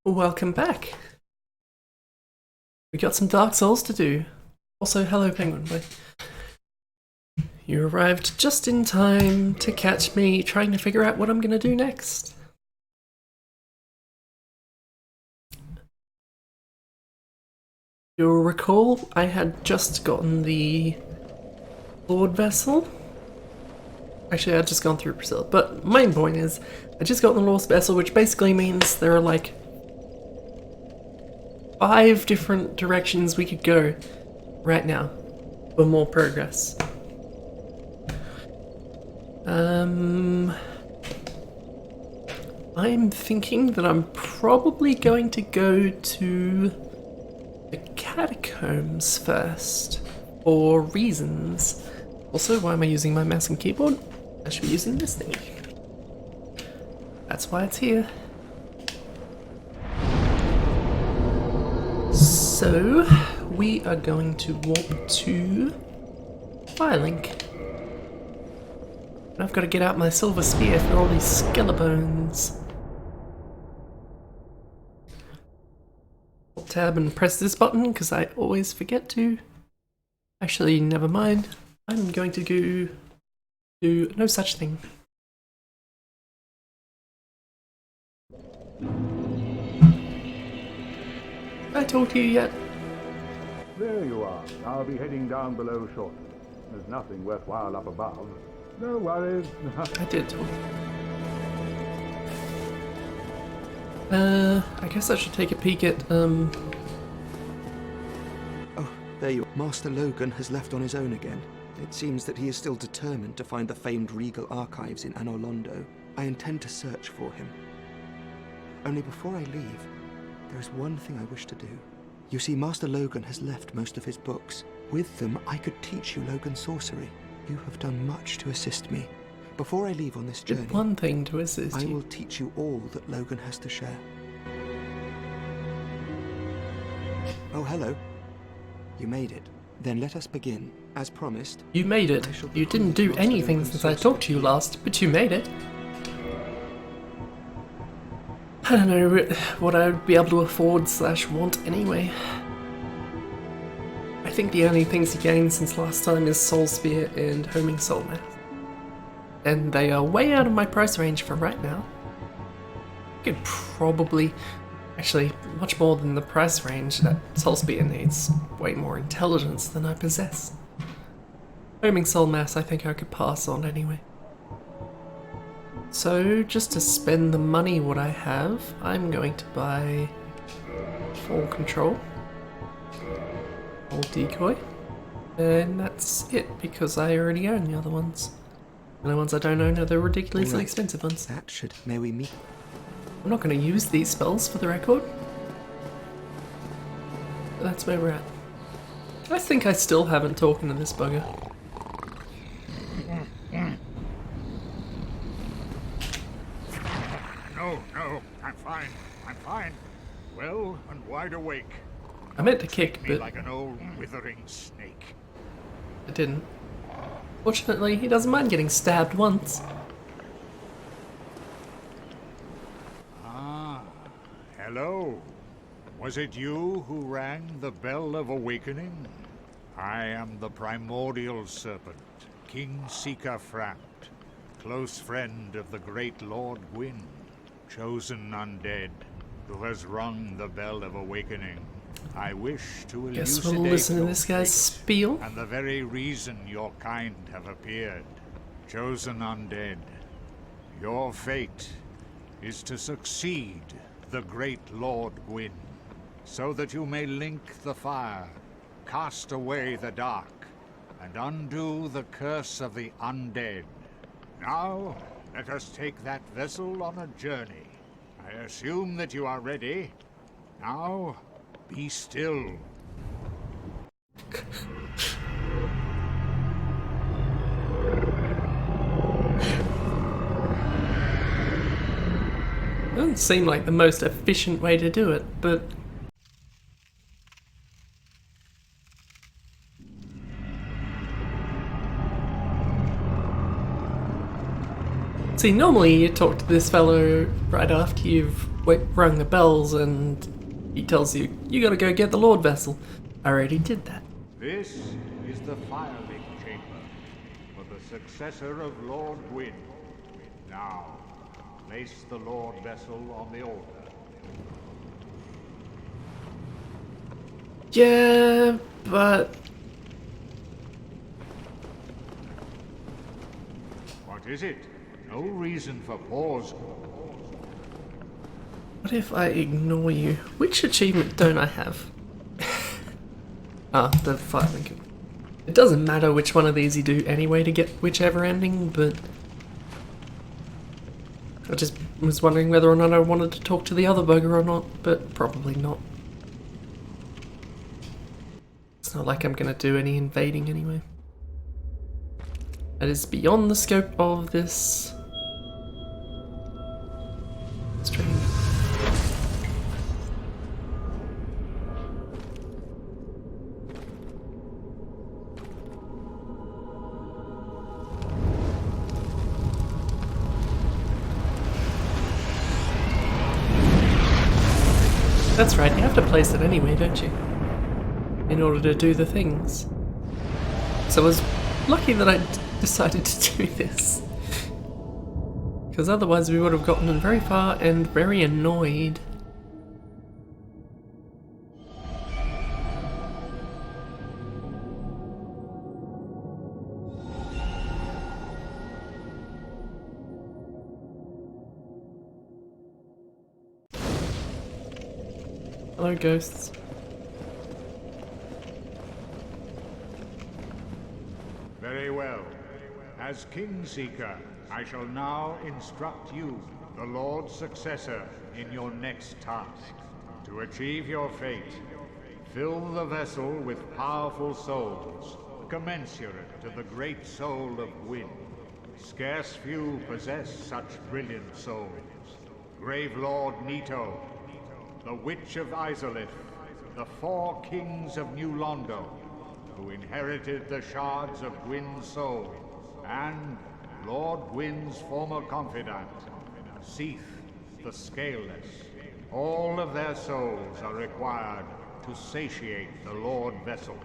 Welcome back. We got some Dark Souls to do. Also, hello Penguin Boy. You arrived just in time to catch me trying to figure out what I'm gonna do next. You'll recall I had just gotten the Lord Vessel. Actually, I'd just gone through Priscilla, but main point is, I just got the Lord Vessel, which basically means there are like 5 different directions we could go right now for more progress. I'm thinking that I'm probably going to go to the catacombs first, for reasons. Also, why am I using my mouse and keyboard? I should be using this thing. That's why it's here. So, we are going to warp to Firelink. And I've got to get out my silver spear for all these skelebones. Tab and press this button because I always forget to. Actually, never mind. I'm going to do no such thing. Have I talked to you yet? There you are. I'll be heading down below shortly. There's nothing worthwhile up above. No worries. I did talk. I guess I should take a peek at, Oh, there you are. Master Logan has left on his own again. It seems that he is still determined to find the famed regal archives in Anor Londo. I intend to search for him. Only before I leave, there is one thing I wish to do. You see, Master Logan has left most of his books. With them, I could teach you Logan sorcery. You have done much to assist me. Before I leave on this journey, did one thing to assist I you. will teach you all that Logan has to share. Oh, hello. You made it. Then let us begin. As promised. You made it. You didn't do anything since I talked to you last, but you made it. I don't know what I would be able to afford / want anyway. I think the only things you gained since last time is Soul Spear and Homing Soul Math. And they are way out of my price range for right now. I could probably, actually, much more than the price range. That Soul Spear needs way more intelligence than I possess. Homing Soul Mass I think I could pass on anyway. So, just to spend the money what I have, I'm going to buy Fall Control, Fall Decoy, and that's it because I already own the other ones. The only ones I don't own are the ridiculously expensive ones. That should... May we meet? I'm not going to use these spells for the record. But that's where we're at. I think I still haven't talked to this bugger. No, I'm fine. Well and wide awake. I meant to kick, Me but like an old withering snake. I didn't. Fortunately, he doesn't mind getting stabbed once. Ah, hello. Was it you who rang the bell of awakening? I am the primordial serpent, King Seeker Framt, close friend of the great Lord Gwyn, chosen undead, who has rung the bell of awakening. I wish to Guess elucidate we'll listen to your this guy's fate, spiel. and the very reason your kind have appeared. Chosen undead, your fate is to succeed the great Lord Gwyn, so that you may link the fire, cast away the dark, and undo the curse of the undead. Now, let us take that vessel on a journey. I assume that you are ready. Now, be still. Doesn't seem like the most efficient way to do it, but... See, normally you talk to this fellow right after you've rung the bells and he tells you, you gotta go get the Lord Vessel. I already did that. This is the Firelink Chamber for the successor of Lord Gwyn. Now, place the Lord Vessel on the altar. Yeah, but... What is it? No reason for pause. What if I ignore you? Which achievement don't I have? The Firelink. It doesn't matter which one of these you do anyway to get whichever ending, but... I just was wondering whether or not I wanted to talk to the other bugger or not, but probably not. It's not like I'm gonna do any invading anyway. That is beyond the scope of this stream. That's right, you have to place it anyway, don't you? In order to do the things. So I was lucky that I decided to do this. Because otherwise we would have gotten very far and very annoyed. Hello, ghosts. Very well. As Kingseeker, I shall now instruct you, the Lord's successor, in your next task. To achieve your fate, fill the vessel with powerful souls, commensurate to the great soul of Gwyn. Scarce few possess such brilliant souls. Grave Lord Nito, the Witch of Izalith, the 4 kings of New Londo, who inherited the shards of Gwyn's soul, and Lord Gwyn's former confidant, Seath the Scaleless. All of their souls are required to satiate the Lord Vessel.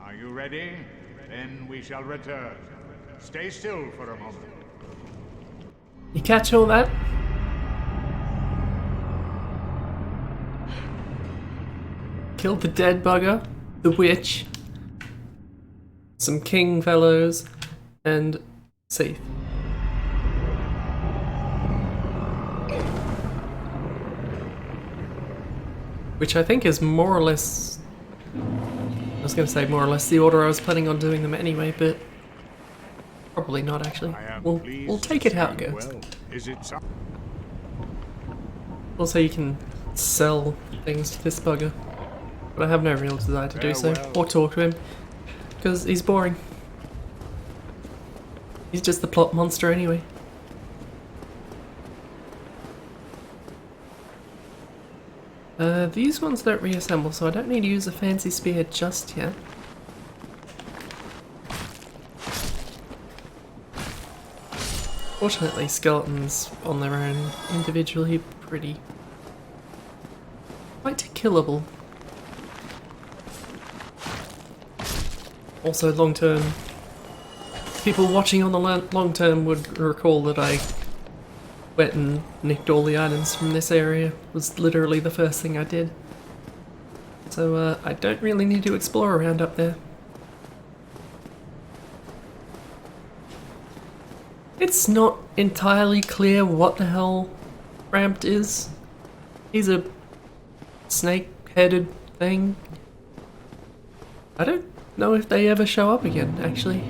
Are you ready? Then we shall return. Stay still for a moment. You catch all that? Killed the dead bugger, the witch, some king fellows, and Seath. Which I think is more or less... I was going to say more or less the order I was planning on doing them anyway, but probably not actually. We'll take it how it goes. Well, is it so? Also, you can sell things to this bugger, but I have no real desire to do so, or talk to him, because he's boring. He's just the plot monster anyway. These ones don't reassemble, so I don't need to use a fancy spear just yet. Fortunately, skeletons on their own, individually, pretty quite killable. Also, long term, people watching on the long term would recall that I went and nicked all the items from this area. It was literally the first thing I did. So I don't really need to explore around up there. It's not entirely clear what the hell Ramped is. He's a snake-headed thing. I don't know if they ever show up again, actually.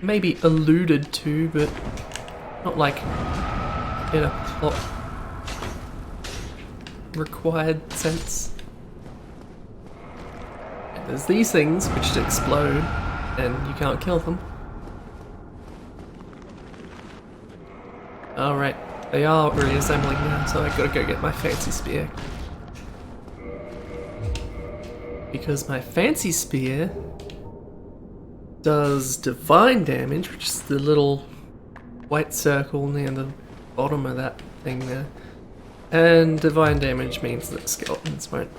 Maybe alluded to, but not like in a plot required sense. And there's these things which explode and you can't kill them. Alright, they are reassembling now, so I gotta go get my fancy spear. Because my fancy spear does divine damage, which is the little white circle near the bottom of that thing there. And divine damage means that skeletons won't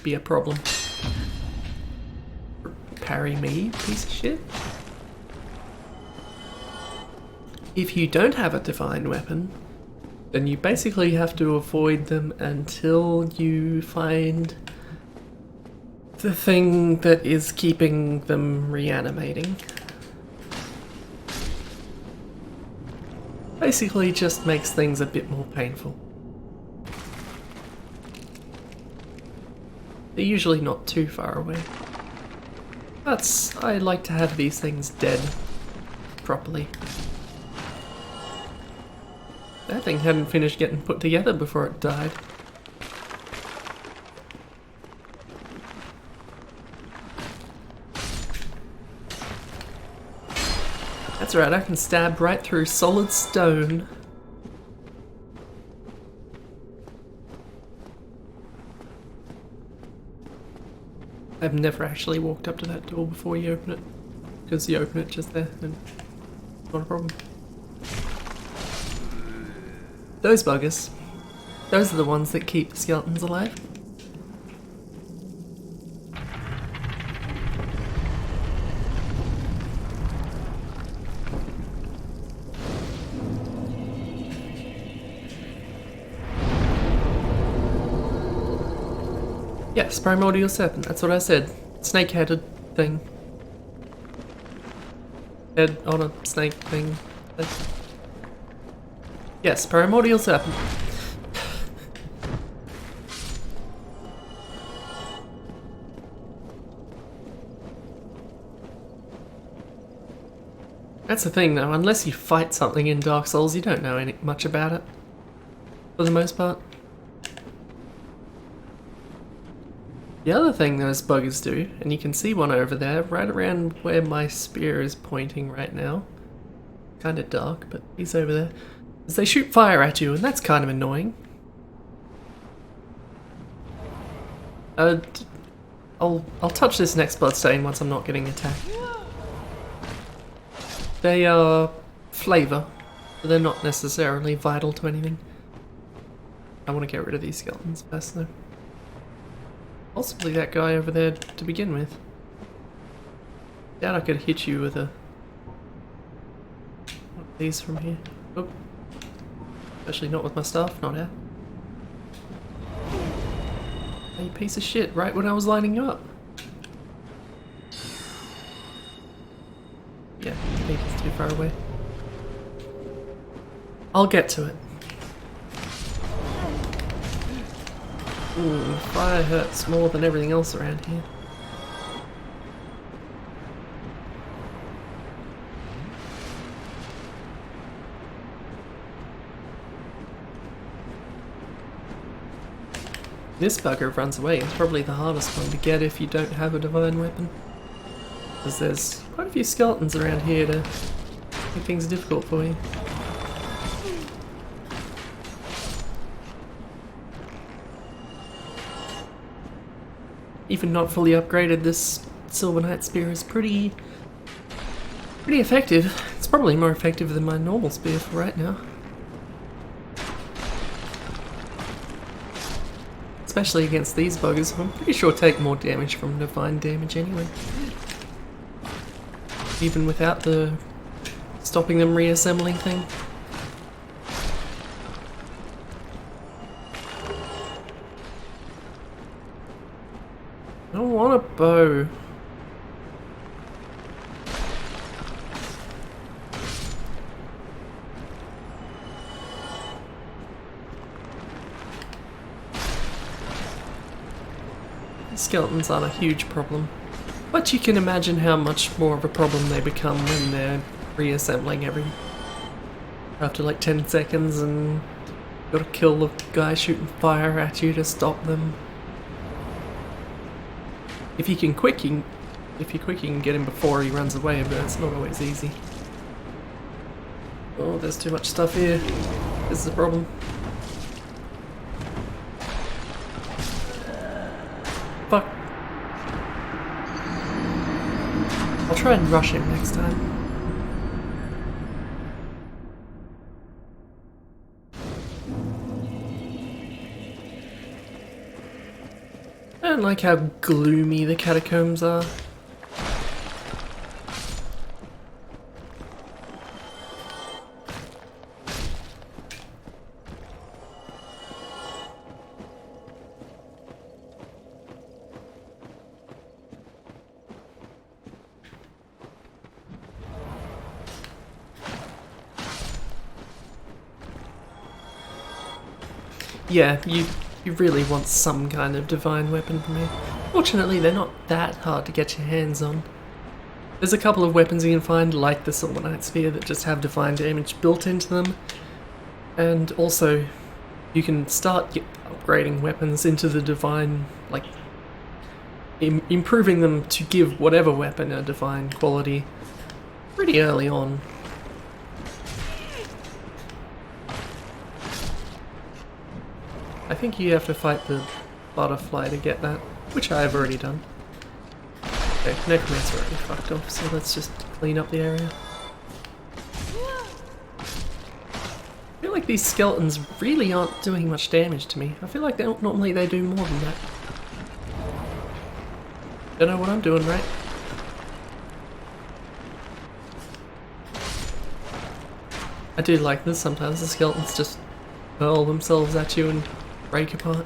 be a problem. Parry me, piece of shit. If you don't have a divine weapon, then you basically have to avoid them until you find the thing that is keeping them reanimating. Basically just makes things a bit more painful. They're usually not too far away. I like to have these things dead properly. That thing hadn't finished getting put together before it died. That's right, I can stab right through solid stone. I've never actually walked up to that door before you open it, because you open it just there, and it's not a problem. Those buggers, those are the ones that keep the skeletons alive. Yes, primordial serpent, that's what I said. Snake-headed thing. Head on a snake thing. Yes, primordial serpent. That's the thing though, unless you fight something in Dark Souls, you don't know much about it. For the most part. The other thing those buggers do, and you can see one over there, right around where my spear is pointing right now. Kinda dark, but he's over there. Is they shoot fire at you, and that's kind of annoying. I'll touch this next bloodstain once I'm not getting attacked. They are flavor, but they're not necessarily vital to anything. I want to get rid of these skeletons first though. Possibly that guy over there to begin with. Doubt I could hit you with a... one of these from here. Oh. Especially not with my staff, not out. You piece of shit, right when I was lining you up. Yeah, I think it's too far away. I'll get to it. Ooh, fire hurts more than everything else around here. This bugger runs away. It's probably the hardest one to get if you don't have a divine weapon. Because there's quite a few skeletons around here to make things difficult for you. Even not fully upgraded, this Silver Knight Spear is pretty effective. It's probably more effective than my normal spear for right now. Especially against these buggers, who I'm pretty sure take more damage from divine damage anyway. Even without the stopping them reassembling thing. I don't want a bow. Skeletons aren't a huge problem, but you can imagine how much more of a problem they become when they're reassembling after like 10 seconds and gotta kill the guy shooting fire at you to stop them. If you quick, you can get him before he runs away, but it's not always easy. Oh, there's too much stuff here. This is a problem. Fuck. I'll try and rush him next time. don't like how gloomy the catacombs are. Yeah, you really want some kind of divine weapon from me. Fortunately, they're not that hard to get your hands on. There's a couple of weapons you can find, like the Silver Knight Spear, that just have divine damage built into them. And also, you can start upgrading weapons into the divine, like, improving them to give whatever weapon a divine quality pretty early on. I think you have to fight the butterfly to get that, which I have already done. Okay, Necromancer already fucked off, so let's just clean up the area. I feel like these skeletons really aren't doing much damage to me. I feel like normally they do more than that. Don't know what I'm doing right. I do like this sometimes, the skeletons just hurl themselves at you and break apart.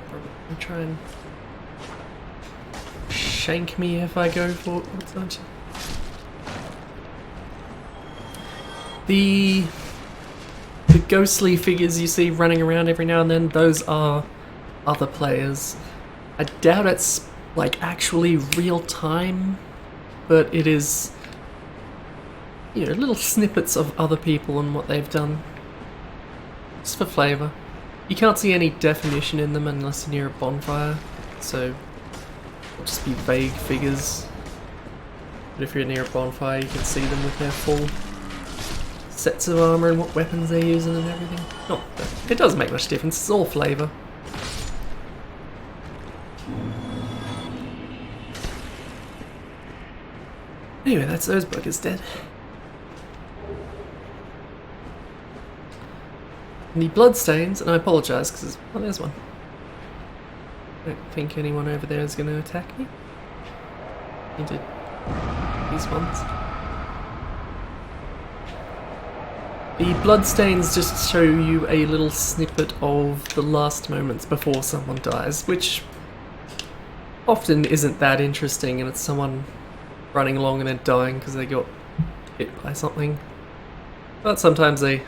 Probably try and shank me if I go for it. The ghostly figures you see running around every now and then, those are other players. I doubt it's like actually real time, but it is, you know, little snippets of other people and what they've done. Just for flavour. You can't see any definition in them unless you're near a bonfire, so it'll just be vague figures. But if you're near a bonfire, you can see them with their full sets of armour and what weapons they're using and everything. No, it doesn't make much difference, it's all flavour. Anyway, that's those buggers dead. And the bloodstains, and I apologise because there's one. I don't think anyone over there is going to attack me. He did these ones. The bloodstains just show you a little snippet of the last moments before someone dies, which often isn't that interesting, and it's someone running along and then dying because they got hit by something. But sometimes they,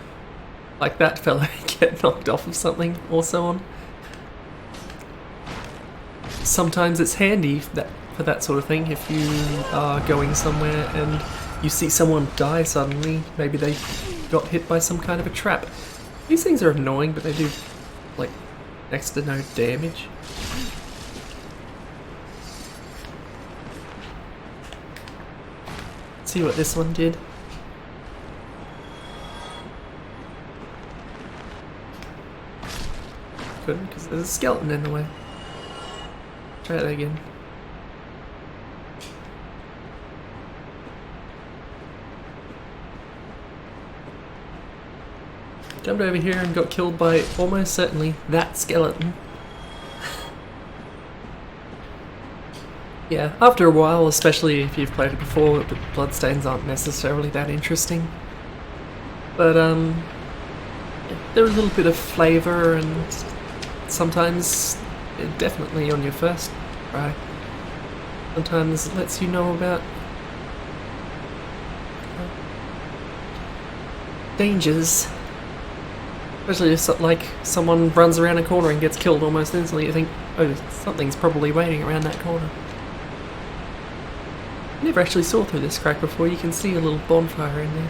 like that fellow, get knocked off of something or so on. Sometimes it's handy for that sort of thing. If you are going somewhere and you see someone die suddenly, maybe they got hit by some kind of a trap. These things are annoying, but they do like next to no damage. See what this one did. Couldn't, because there's a skeleton in the way. Try that again. Jumped over here and got killed by almost certainly that skeleton. Yeah, after a while, especially if you've played it before, the bloodstains aren't necessarily that interesting. But, they're a little bit of flavour, and sometimes, definitely on your first try, sometimes it lets you know about dangers. Especially if like someone runs around a corner and gets killed almost instantly, you think, oh, something's probably waiting around that corner. I never actually saw through this crack before. You can see a little bonfire in there,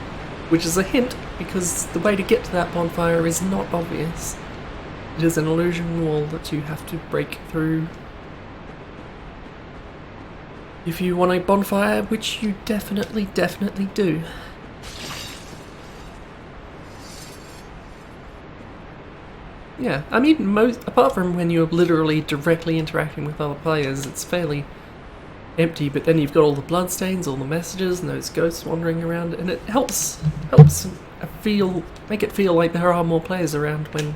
which is a hint because the way to get to that bonfire is not obvious. It is an illusion wall that you have to break through if you want a bonfire, which you definitely do. Yeah, I mean, apart from when you're literally directly interacting with other players, it's fairly empty, but then you've got all the bloodstains, all the messages, and those ghosts wandering around, and it helps make it feel like there are more players around when,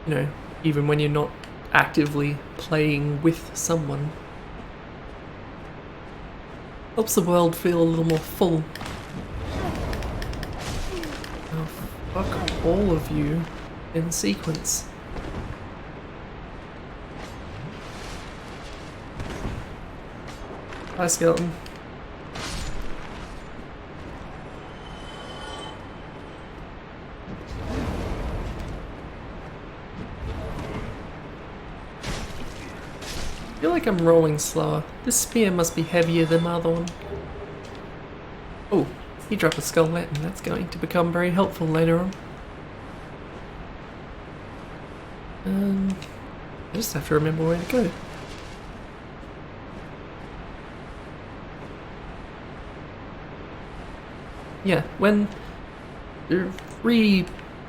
you know, even when you're not actively playing with someone. Helps the world feel a little more full. Oh, fuck all of you in sequence. Hi, skeleton. I feel like I'm rolling slower. This spear must be heavier than my other one. Oh, you drop a skull lantern. That's going to become very helpful later on. I just have to remember where to go. Yeah, when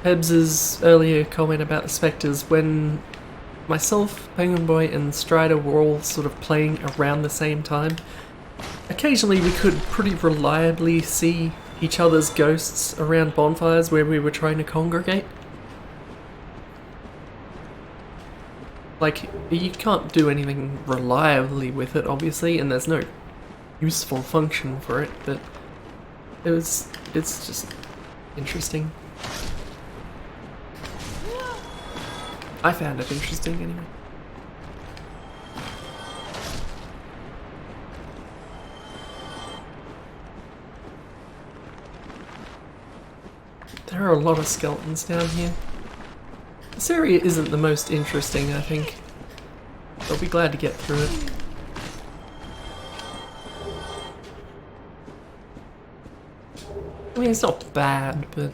Hebs' earlier comment about the spectres, when myself, Penguin Boy, and Strider were all sort of playing around the same time, occasionally we could pretty reliably see each other's ghosts around bonfires where we were trying to congregate. Like, you can't do anything reliably with it, obviously, and there's no useful function for it, but it's just interesting. I found it interesting anyway. There are a lot of skeletons down here. This area isn't the most interesting, I think. I'll be glad to get through it. I mean, it's not bad, but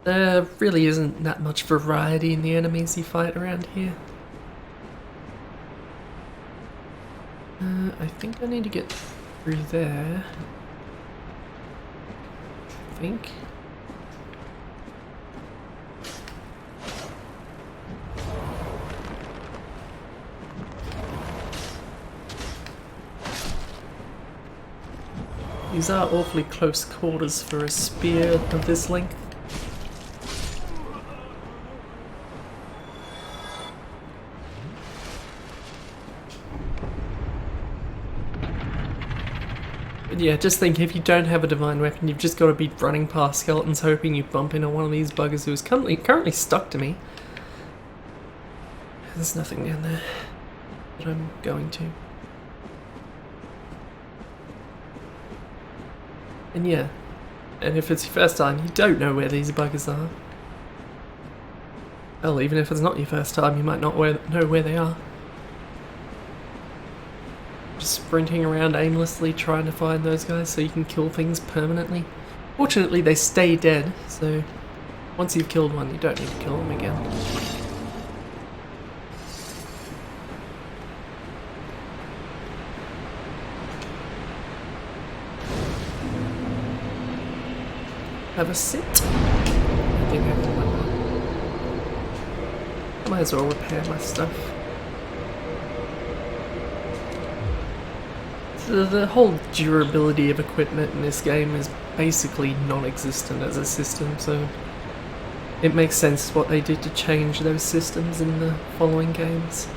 there really isn't that much variety in the enemies you fight around here. I think I need to get through there. I think. These are awfully close quarters for a spear of this length. But yeah, just think, if you don't have a divine weapon, you've just got to be running past skeletons hoping you bump into one of these buggers who's currently stuck to me. There's nothing down there that I'm going to. And yeah, and if it's your first time, you don't know where these buggers are. Well, even if it's not your first time, you might not know where they are. Just sprinting around aimlessly trying to find those guys so you can kill things permanently. Fortunately, they stay dead, so once you've killed one, you don't need to kill them again. Have a sit. I think I can win one. I might as well repair my stuff. The whole durability of equipment in this game is basically non-existent as a system, so it makes sense what they did to change those systems in the following games.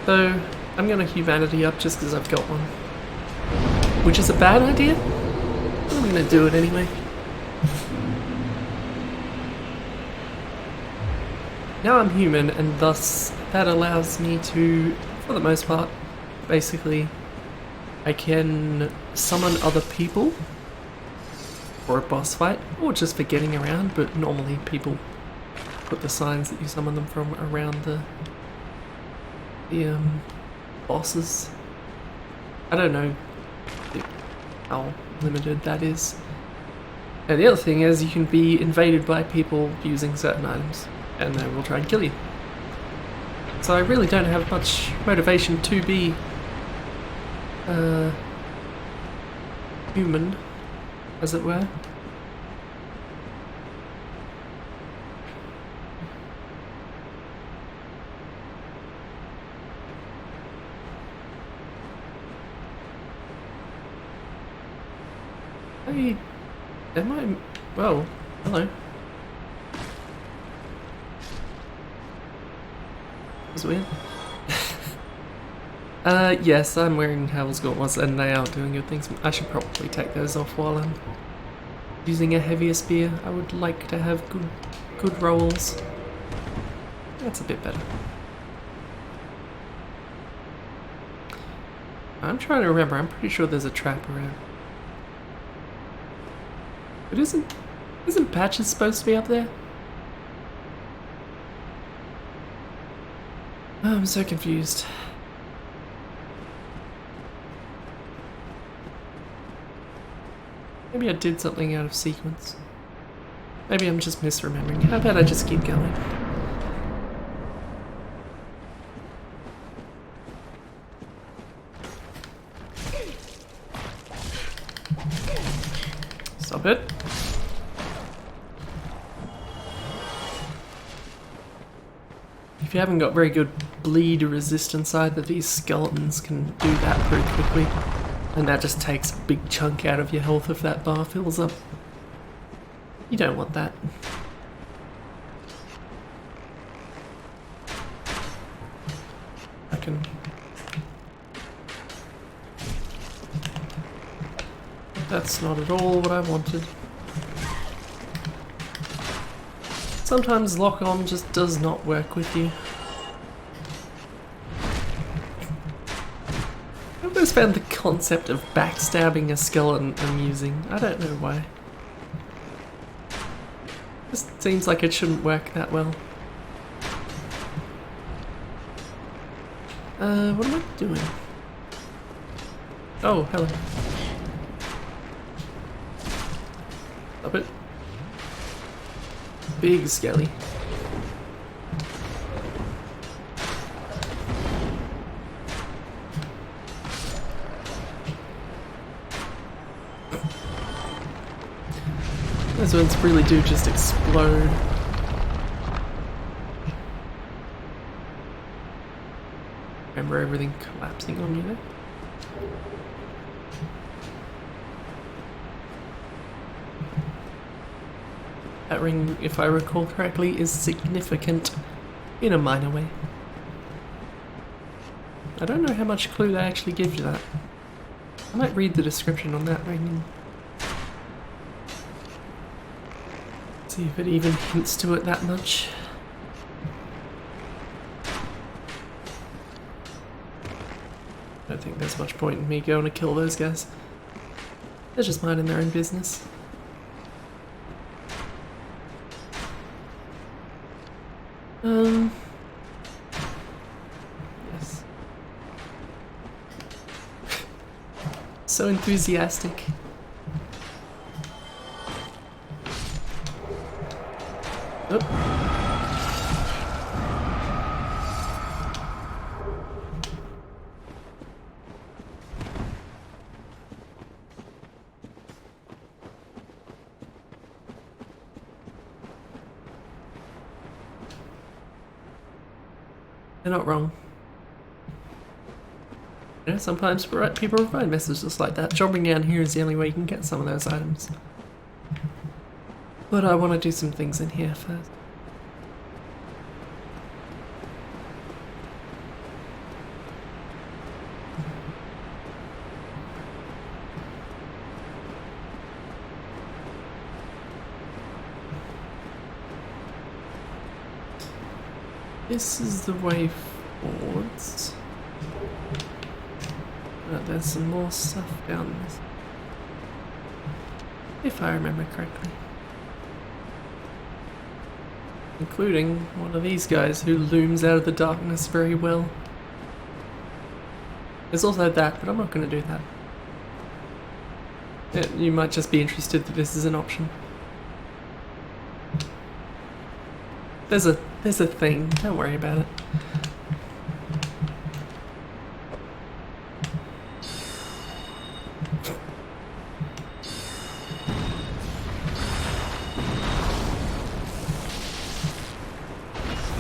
So, I'm gonna humanity up just because I've got one. Which is a bad idea, but I'm gonna do it anyway. Now I'm human, and thus that allows me to, for the most part, basically, I can summon other people for a boss fight, or just for getting around, but normally people put the signs that you summon them from around the bosses. I don't know how limited that is. And the other thing is, you can be invaded by people using certain items, and they will try and kill you. So I really don't have much motivation to be human, as it were. Am I... Well, hello. That's weird. Yes, I'm wearing Havel's gauntlets and they are doing good things. I should probably take those off while I'm using a heavier spear. I would like to have good rolls. That's a bit better. I'm trying to remember, I'm pretty sure there's a trap around. But isn't Patches supposed to be up there? Oh, I'm so confused. Maybe I did something out of sequence. Maybe I'm just misremembering. How about I just keep going? Stop it. If you haven't got very good bleed resistance either, these skeletons can do that pretty quickly. And that just takes a big chunk out of your health if that bar fills up. You don't want that. That's not at all what I wanted. Sometimes lock-on just does not work with you. I've always found the concept of backstabbing a skeleton amusing. I don't know why. Just seems like it shouldn't work that well. What am I doing? Oh, hello. Stop it. Big skelly. Those ones really do just explode. Remember everything collapsing on you there? That ring, if I recall correctly, is significant in a minor way. I don't know how much clue they actually give you that. I might read the description on that ring. See if it even hints to it that much. I don't think there's much point in me going to kill those guys. They're just minding their own business. Yes. So enthusiastic. Oh. They're not wrong. You know, sometimes people provide messages like that. Jumping down here is the only way you can get some of those items. But I want to do some things in here first. This is the way forwards. But there's some more stuff down this. If I remember correctly. Including one of these guys who looms out of the darkness very well. There's also that, but I'm not going to do that. Yeah, you might just be interested that this is an option. There's a thing, don't worry about it.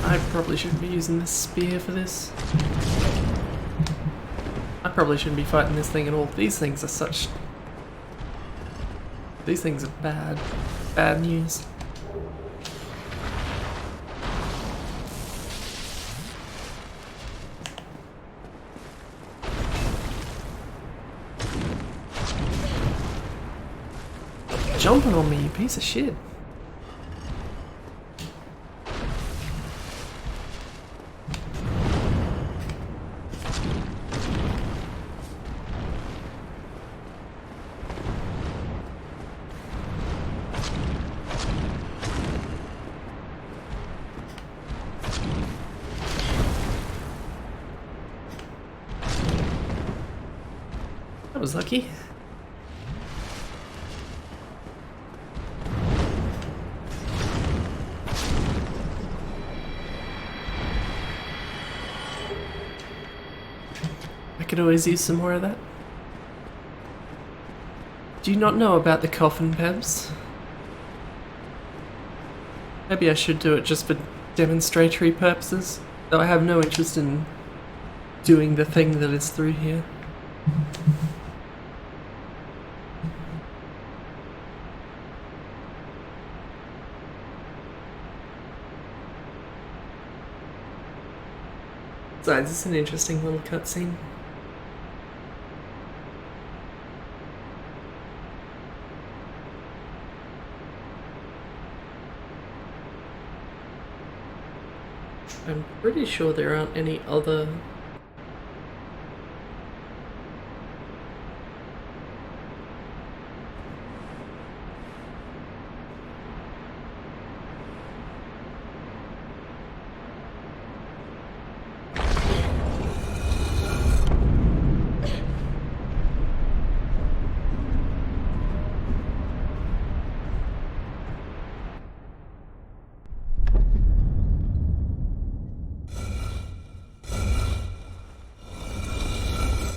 I probably shouldn't be using this spear for this. I probably shouldn't be fighting this thing at all. These things are such These things are bad. Bad news. Jumping on me, you piece of shit. That was lucky. I could always use some more of that. Do you not know about the coffin, Pebs? Maybe I should do it just for demonstratory purposes, though I have no interest in doing the thing that is through here. Besides, it's an interesting little cutscene. I'm pretty sure there aren't any other...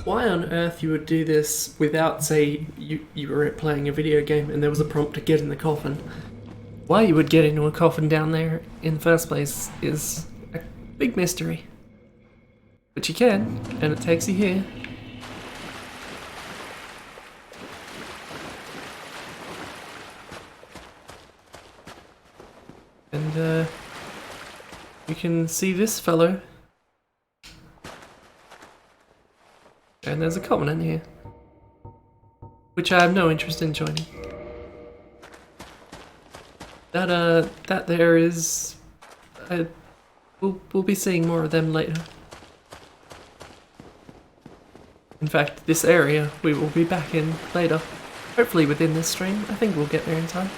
Why on earth you would do this without, say, you were playing a video game and there was a prompt to get in the coffin? Why you would get into a coffin down there in the first place is a big mystery. But you can, and it takes you here. And you can see this fellow. And there's a covenant here, which I have no interest in joining. That there is... we'll be seeing more of them later. In fact, this area we will be back in later. Hopefully within this stream. I think we'll get there in time.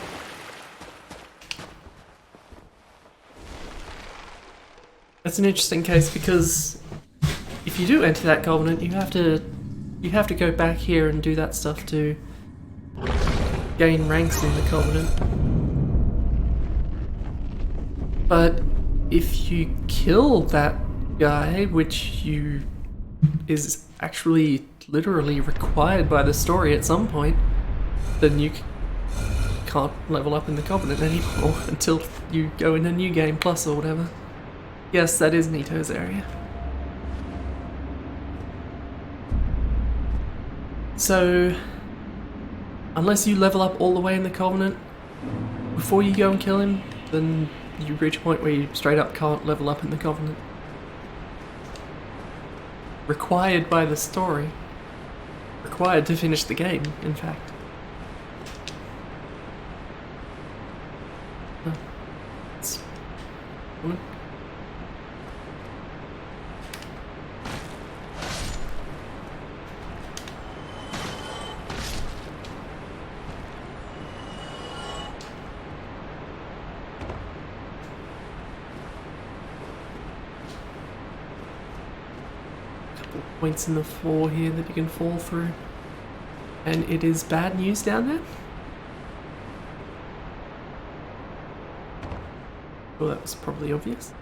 That's an interesting case because if you do enter that covenant, you have to go back here and do that stuff to gain ranks in the covenant. But if you kill that guy, which is actually literally required by the story at some point, then you can't level up in the covenant anymore until you go in a new game plus or whatever. Yes, that is Nito's area. So, unless you level up all the way in the Covenant before you go and kill him, then you reach a point where you straight up can't level up in the Covenant. Required by the story. Required to finish the game, in fact. Oh. It's... points in the floor here that you can fall through. And it is bad news down there. Well, that was probably obvious.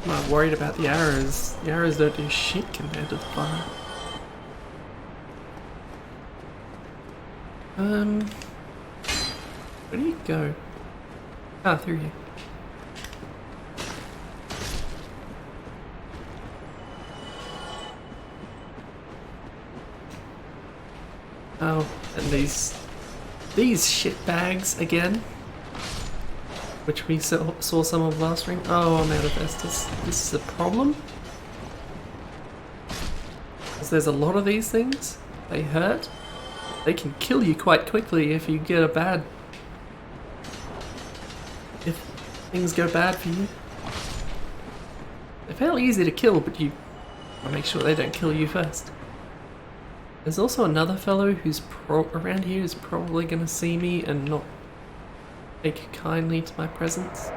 I'm not worried about the arrows. The arrows don't do shit compared to the fire. Where do you go? Ah, through here. Oh, and these shit bags again, which we saw some of last ring. Oh, I'm out of Estus. This is a problem. Because there's a lot of these things. They hurt. They can kill you quite quickly if you get a bad... if things go bad for you. They're fairly easy to kill, but you gotta make sure they don't kill you first. There's also another fellow who's around here who's probably gonna see me and not take kindly to my presence.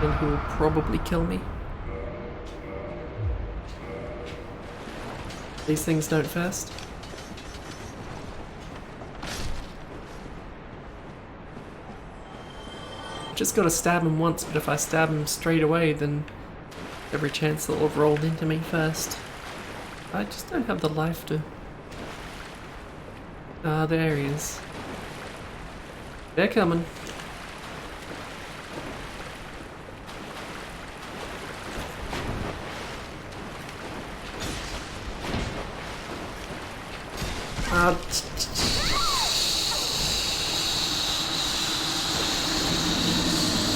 And who will probably kill me. These things don't first. Just gotta stab him once, but if I stab him straight away, then every chance they'll have rolled into me first. I just don't have the life to... Ah, there he is. They're coming.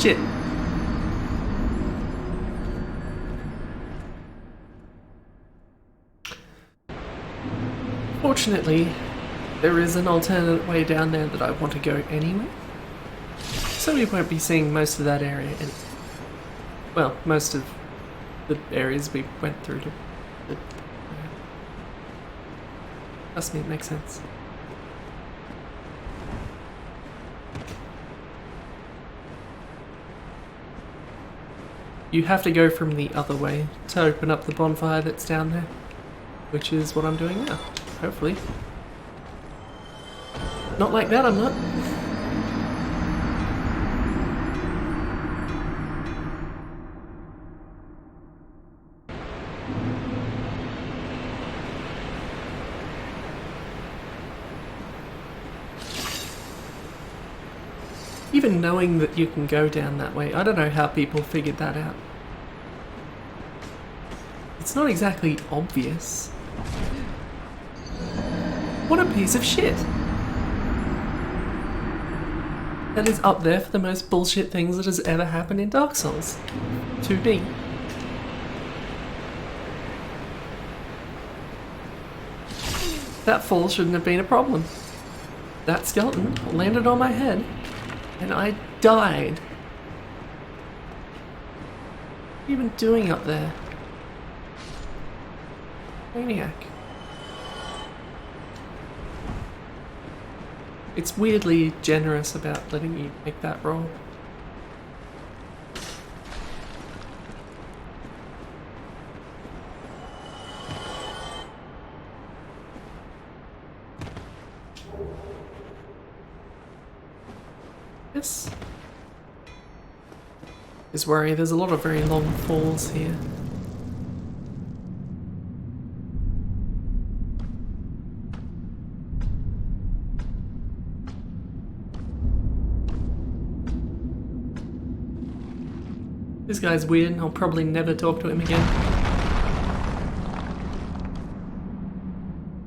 Shit. Fortunately, there is an alternate way down there that I want to go anyway. So we won't be seeing most of that area well, most of the areas we went through to... Trust me, it makes sense. You have to go from the other way to open up the bonfire that's down there, which is what I'm doing now, hopefully. Not like that, I'm not. Even knowing that you can go down that way, I don't know how people figured that out. It's not exactly obvious. What a piece of shit! That is up there for the most bullshit things that has ever happened in Dark Souls. To me. That fall shouldn't have been a problem. That skeleton landed on my head. And I died. What are you even doing up there? Maniac. It's weirdly generous about letting you make that roll. This is worry. There's a lot of very long falls here. This guy's weird and I'll probably never talk to him again.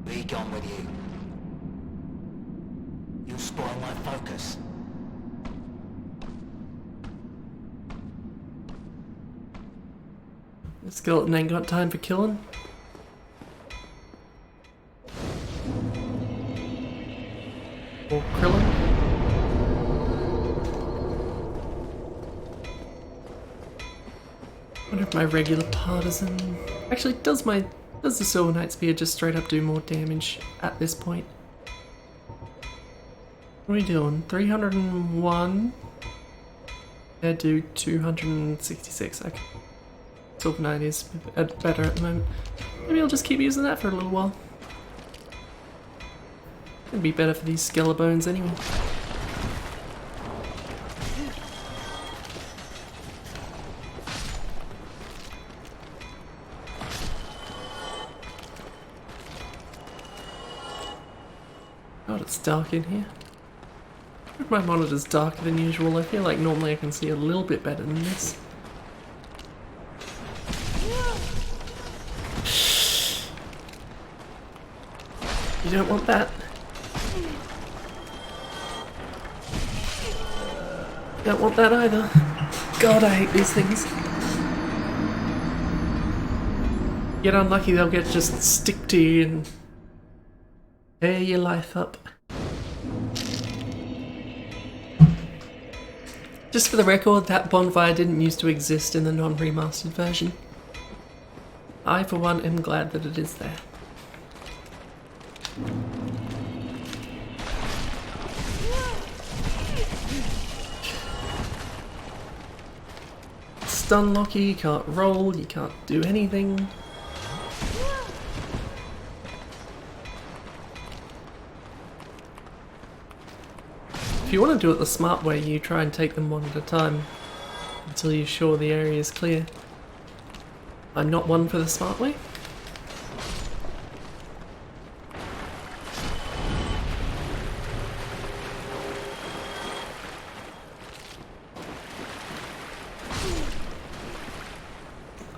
Be gone with you. You'll spoil my focus. The skeleton ain't got time for killing. Or Krillin. What if my regular partisan... Actually, does the Silver Knight Spear just straight up do more damage at this point? What are we doing? 301? Yeah, do 266, okay. Silver Knight is better at the moment. Maybe I'll just keep using that for a little while. It'd be better for these skeleton anyway. God, it's dark in here. If my monitor's darker than usual, I feel like normally I can see a little bit better than this. You don't want that. You don't want that either. God, I hate these things. Get unlucky, they'll just stick to you and tear your life up. Just for the record, that bonfire didn't used to exist in the non-remastered version. I, for one, am glad that it is there. Stun locky, you can't roll, you can't do anything. If you want to do it the smart way, you try and take them one at a time until you're sure the area is clear. I'm not one for the smart way.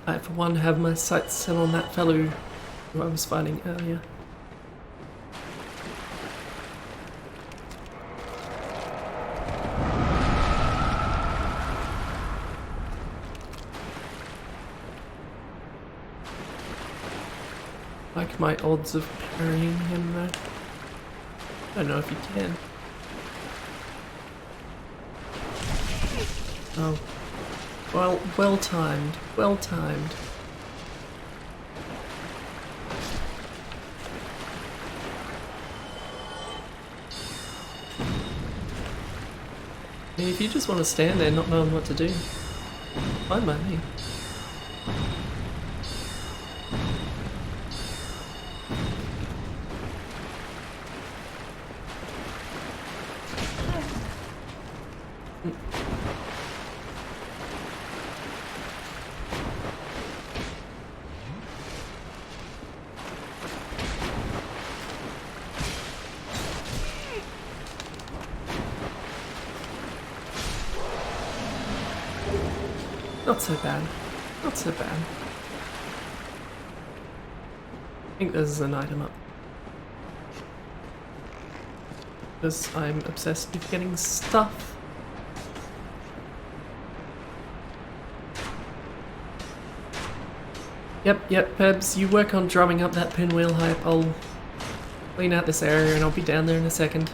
I, for one, have my sights set on that fellow who I was fighting earlier. Like my odds of parrying him though. I don't know if you can. Oh. Well, well timed. Well timed. I mean, if you just want to stand there not knowing what to do, fine by me. Not so bad. Not so bad. I think there's an item up. Because I'm obsessed with getting stuff. Yep, Pebs, you work on drumming up that pinwheel hype. I'll clean out this area and I'll be down there in a second.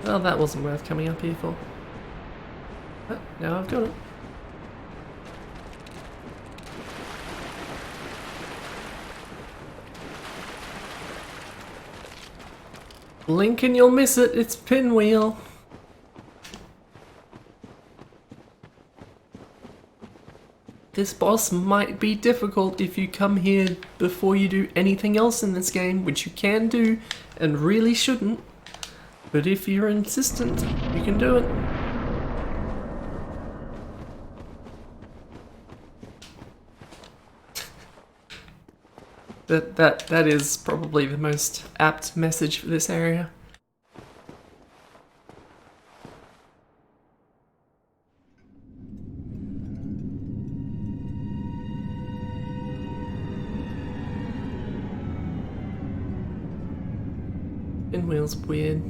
Well, that wasn't worth coming up here for. But now I've got it. Blink and you'll miss it, it's pinwheel. This boss might be difficult if you come here before you do anything else in this game, which you can do and really shouldn't. But if you're insistent, you can do it. That is probably the most apt message for this area. Pinwheel's weird.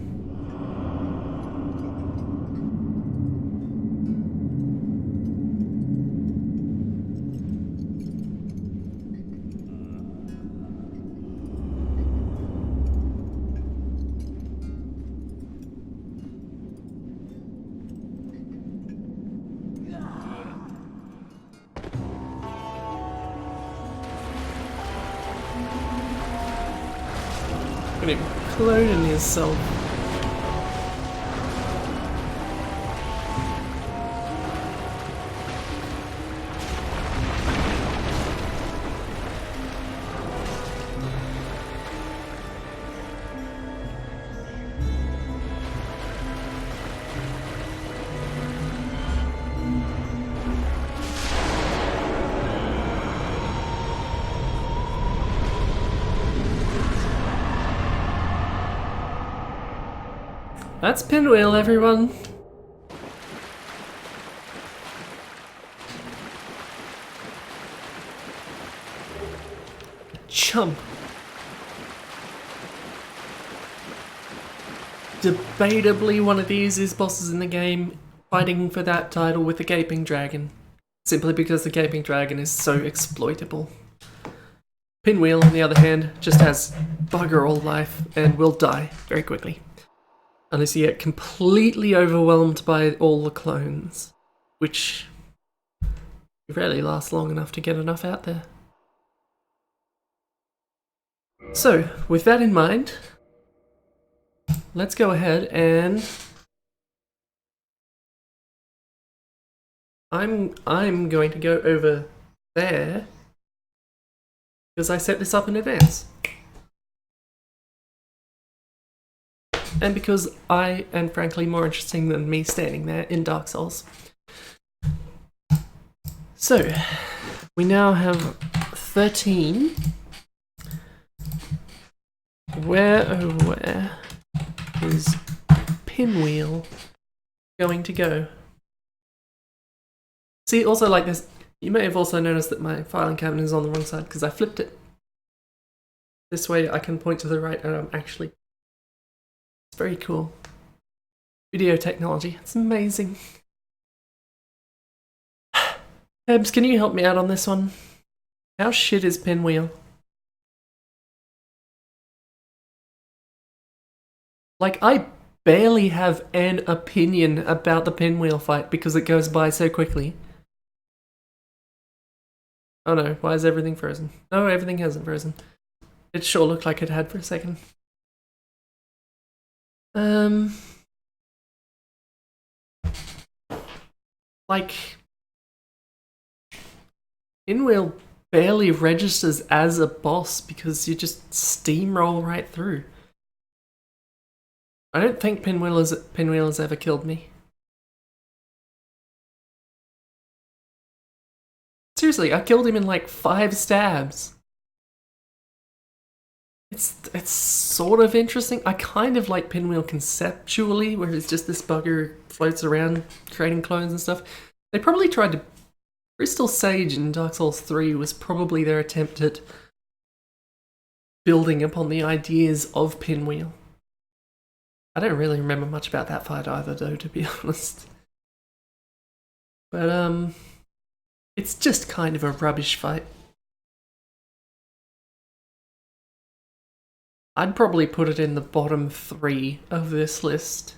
Cloning yourself. That's Pinwheel, everyone. chump. Debatably one of the easiest bosses in the game, fighting for that title with the Gaping Dragon. Simply because the Gaping Dragon is so exploitable. Pinwheel, on the other hand, just has bugger all life and will die very quickly. Unless you get completely overwhelmed by all the clones, which rarely last long enough to get enough out there. So, with that in mind, let's go ahead and I'm going to go over there because I set this up in advance. And because I am frankly more interesting than me standing there in Dark Souls. So, we now have 13. Where is Pinwheel going to go? See, also like this, you may have also noticed that my filing cabinet is on the wrong side because I flipped it. This way I can point to the right and I'm actually... It's very cool. Video technology, it's amazing. Hebs, can you help me out on this one? How shit is Pinwheel? Like, I barely have an opinion about the Pinwheel fight because it goes by so quickly. Oh no, why is everything frozen? No, everything hasn't frozen. It sure looked like it had for a second. Like, Pinwheel barely registers as a boss because you just steamroll right through. I don't think Pinwheel has ever killed me. Seriously, I killed him in like 5 stabs. It's sort of interesting. I kind of like Pinwheel conceptually, where it's just this bugger floats around creating clones and stuff. They probably tried to... Crystal Sage in Dark Souls 3 was probably their attempt at building upon the ideas of Pinwheel. I don't really remember much about that fight either, though, to be honest. But, it's just kind of a rubbish fight. I'd probably put it in the bottom 3 of this list.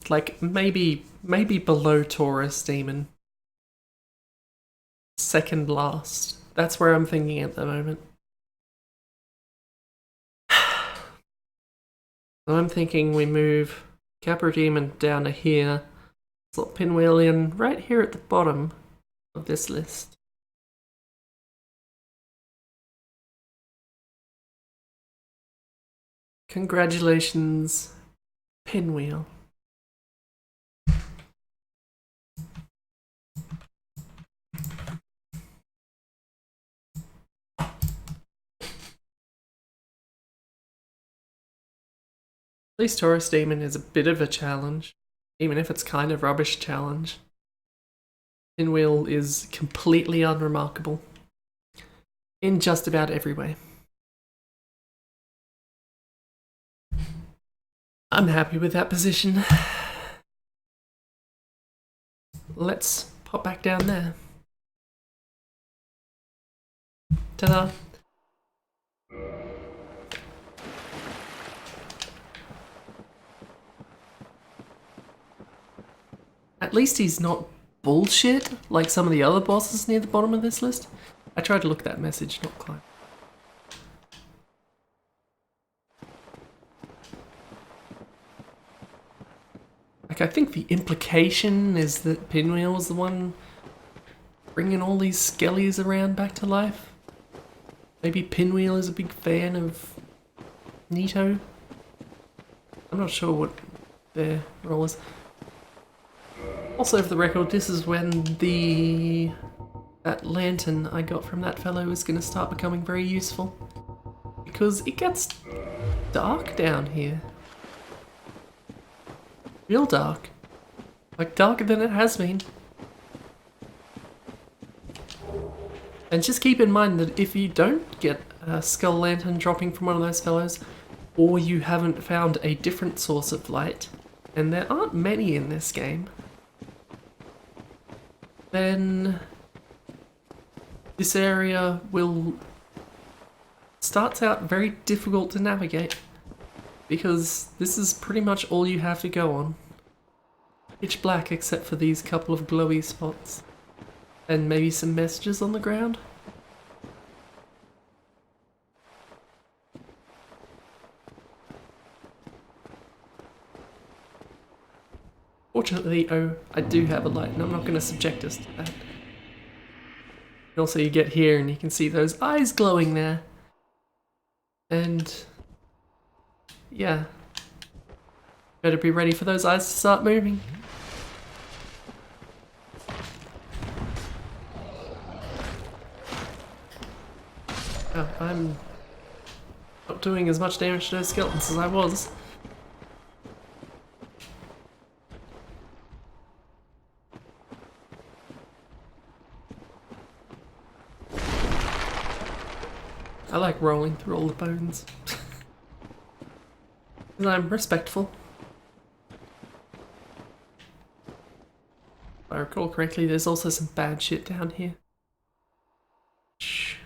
Like, maybe below Taurus Demon. Second last. That's where I'm thinking at the moment. So I'm thinking we move Capra Demon down to here. Slot Pinwheel in right here at the bottom of this list. Congratulations, Pinwheel. At least Taurus Demon is a bit of a challenge, even if it's kind of rubbish challenge. Pinwheel is completely unremarkable in just about every way. I'm happy with that position. Let's pop back down there. Ta-da! At least he's not bullshit like some of the other bosses near the bottom of this list. I tried to look that message, not climb. Like, I think the implication is that Pinwheel was the one bringing all these skellies around back to life. Maybe Pinwheel is a big fan of Nito. I'm not sure what their role is. Also, for the record, this is when that lantern I got from that fellow is going to start becoming very useful. Because it gets dark down here. real dark. Like, darker than it has been. And just keep in mind that if you don't get a skull lantern dropping from one of those fellows, or you haven't found a different source of light, and there aren't many in this game, then this area starts out very difficult to navigate, because this is pretty much all you have to go on. Pitch black except for these couple of glowy spots. And maybe some messages on the ground? Fortunately, oh, I do have a light and I'm not going to subject us to that. And also you get here and you can see those eyes glowing there. And yeah, better be ready for those eyes to start moving. Oh, I'm not doing as much damage to those skeletons as I was. I like rolling through all the bones. Because I'm respectful. If I recall correctly, there's also some bad shit down here. Shh.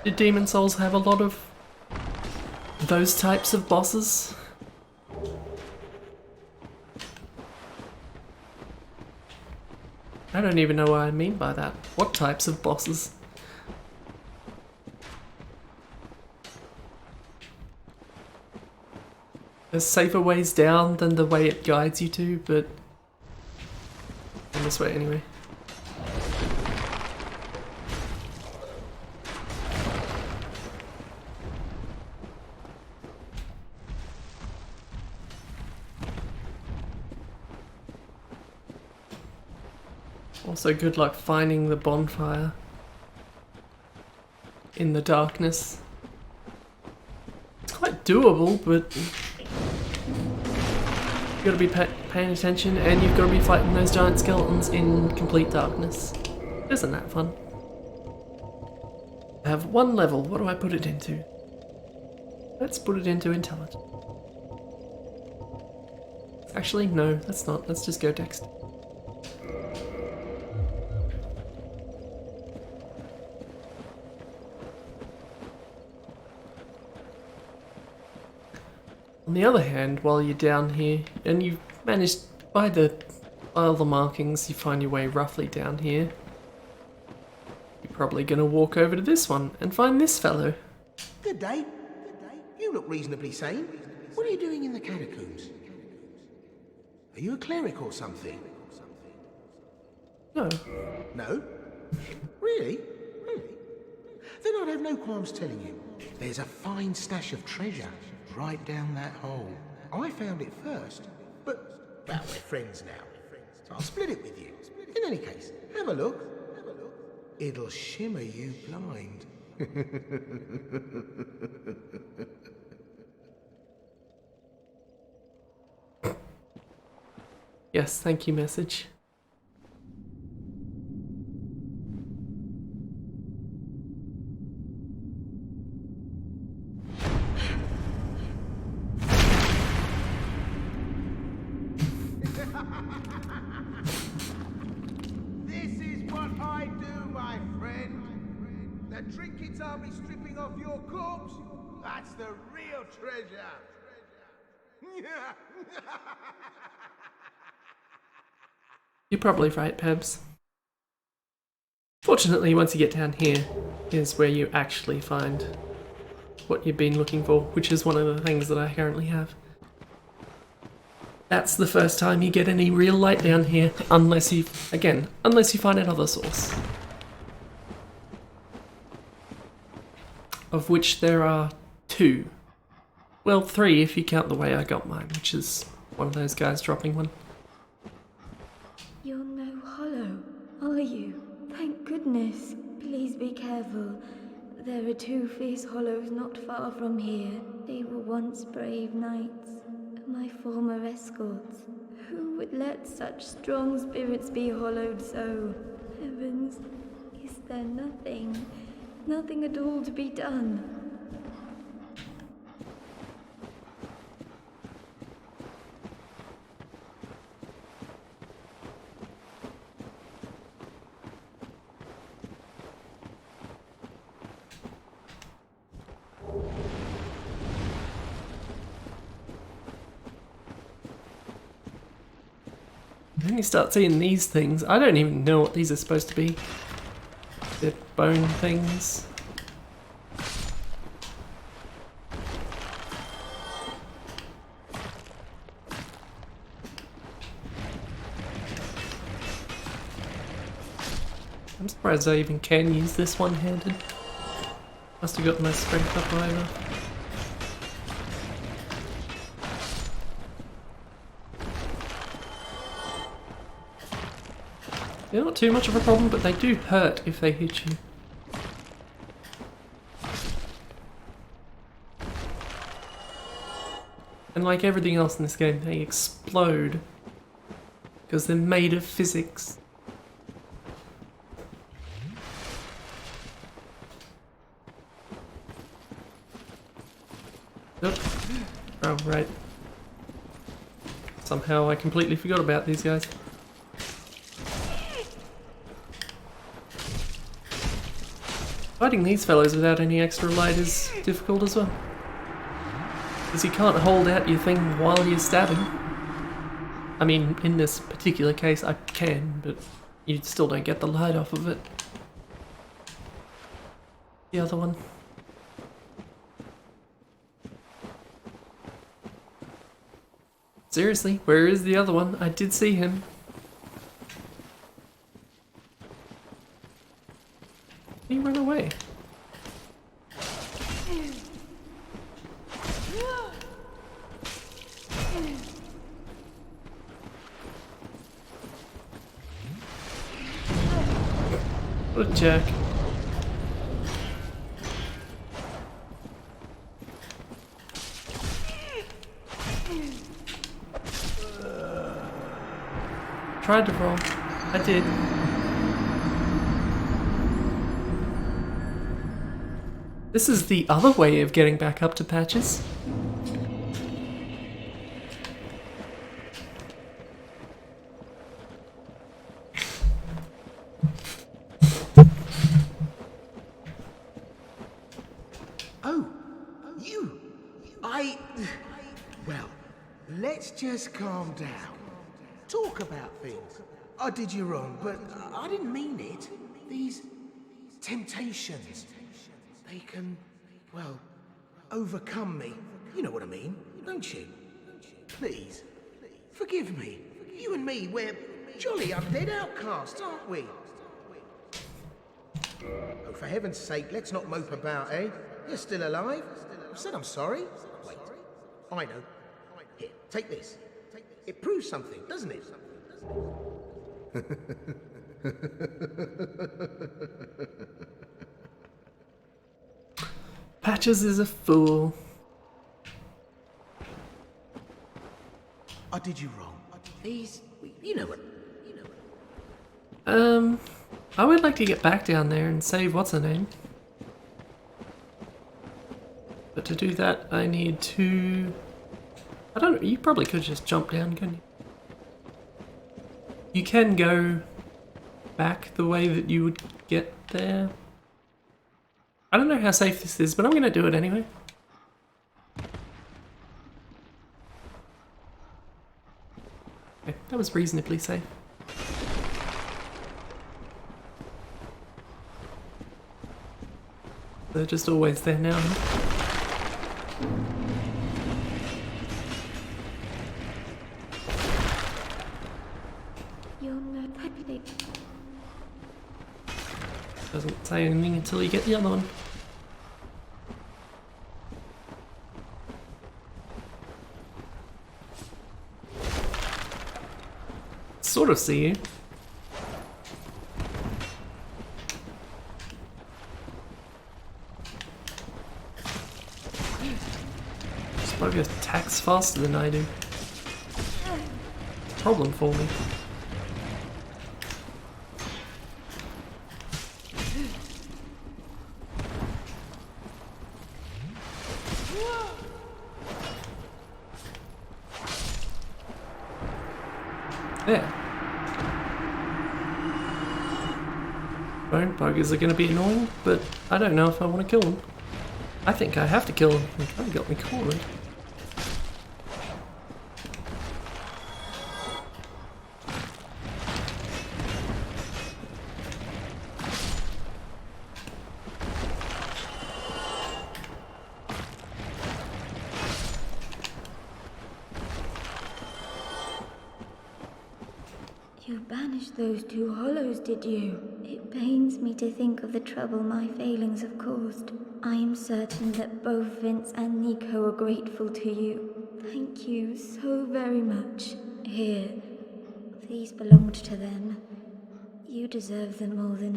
Did Demon Souls have a lot of those types of bosses? I don't even know what I mean by that. What types of bosses? There's safer ways down than the way it guides you to, but in this way anyway. Also, good luck finding the bonfire in the darkness. It's quite doable, but you've got to be paying attention, and you've got to be fighting those giant skeletons in complete darkness. Isn't that fun? I have one level. What do I put it into? Let's put it into intelligence. Actually, no, let's not. Let's just go Dex. On the other hand, while you're down here, and you've managed, by all the markings, you find your way roughly down here, you're probably going to walk over to this one and find this fellow. Good day. You look reasonably sane. What are you doing in the catacombs? Are you a cleric or something? No. No? Really? Then I'd have no qualms telling you. There's a fine stash of treasure right down that hole. I found it first, but, well, we're friends now, so I'll split it with you. In any case, have a look. It'll shimmer you blind. Yes, thank you, message. This is what I do, my friend. The trinkets I'll be stripping off your corpse, that's the real treasure. You're probably right, Pebs. Fortunately, once you get down here, is where you actually find what you've been looking for, which is one of the things that I currently have. That's the first time you get any real light down here, unless you find another source. Of which there are 2. Well, 3 if you count the way I got mine, which is one of those guys dropping one. are you? Thank goodness. Please be careful. There are 2 fierce hollows not far from here. They were once brave knights, my former escorts. Who would let such strong spirits be hollowed so? Heavens, is there nothing at all to be done? Then you start seeing these things. I don't even know what these are supposed to be. They're bone things. I'm surprised I even can use this one-handed. Must have got my strength up over. They're not too much of a problem, but they do hurt if they hit you. And like everything else in this game, they explode because they're made of physics. Oh, right. Somehow I completely forgot about these guys. Fighting these fellows without any extra light is difficult as well. Because you can't hold out your thing while you're stabbing. I mean, in this particular case I can, but you still don't get the light off of it. The other one. Seriously, where is the other one? I did see him. He ran away. What a jerk. Tried to roll. I did. This is the other way of getting back up to Patches. Oh, you! Well, let's just calm down. Talk about things. I did you wrong, but I didn't mean it. These temptations, they can, well, overcome me. You know what I mean, don't you? Please, forgive me. You and me, we're jolly undead outcasts, aren't we? Oh, for heaven's sake, let's not mope about, eh? You're still alive? I said I'm sorry. Wait, I know. Here, take this. It proves something, doesn't it? Patches is a fool. I did you wrong. These, you know what? I would like to get back down there and save what's her name. But to do that, I need to... I don't know, you probably could just jump down, couldn't you? You can go back the way that you would get there. I don't know how safe this is, but I'm going to do it anyway. Okay, that was reasonably safe. They're just always there now, huh? Doesn't say anything until you get the other one. Sort of see you. Bug attacks faster than I do. Problem for me. There. Bone buggers are going to be annoying, but I don't know if I want to kill them. I think I have to kill them. They kind of got me cornered. You banished those two hollows, did you? It pains me to think of the trouble my failings have caused. I am certain that both Vince and Nico are grateful to you. Thank you so very much. Here, these belonged to them. You deserve them more than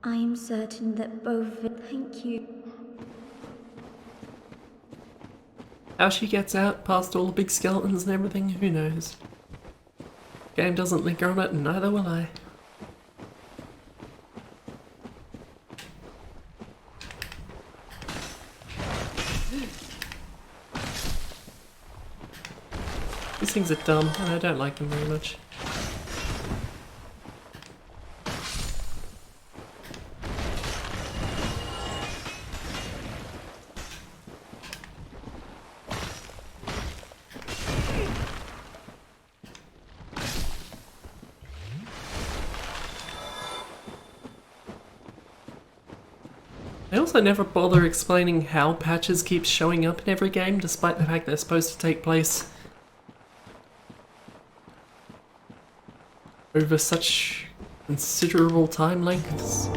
I am certain that both... Thank you. How she gets out past all the big skeletons and everything, who knows? Game doesn't linger on it, and neither will I. These things are dumb, and I don't like them very much. They also never bother explaining how patches keep showing up in every game, despite the fact they're supposed to take place over such considerable time lengths.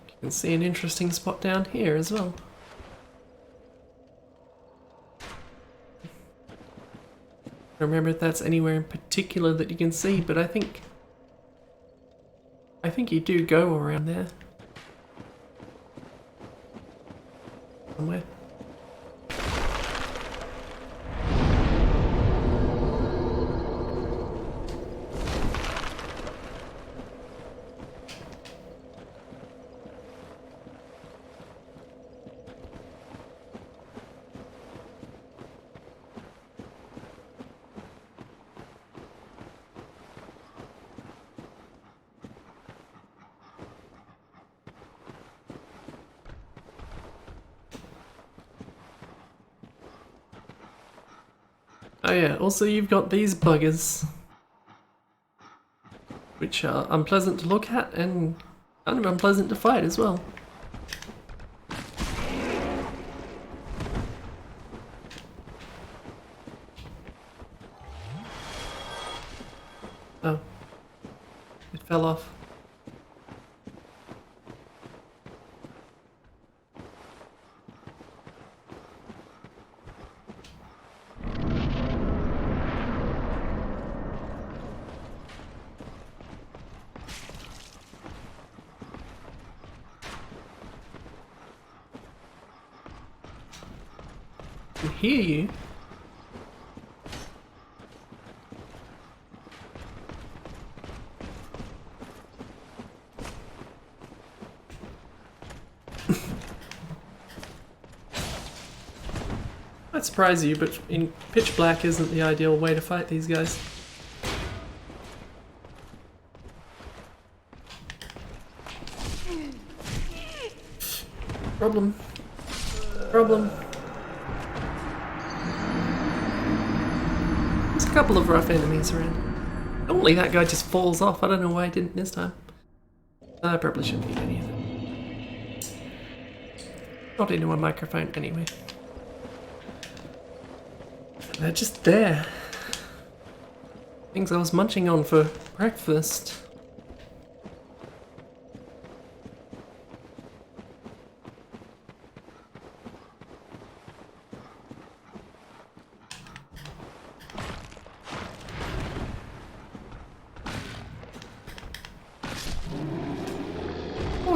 You can see an interesting spot down here as well. I don't remember if that's anywhere in particular that you can see, but I think you do go around there. Somewhere. Oh yeah, also you've got these buggers, which are unpleasant to look at and kind of unpleasant to fight as well. Oh, it fell off. I can hear you. Might surprise you, but in pitch black isn't the ideal way to fight these guys. Problem. Problem. There's a couple of rough enemies around. Normally that guy just falls off. I don't know why I didn't this time. I probably shouldn't need any of it. Not into a microphone anyway. They're just there. Things I was munching on for breakfast.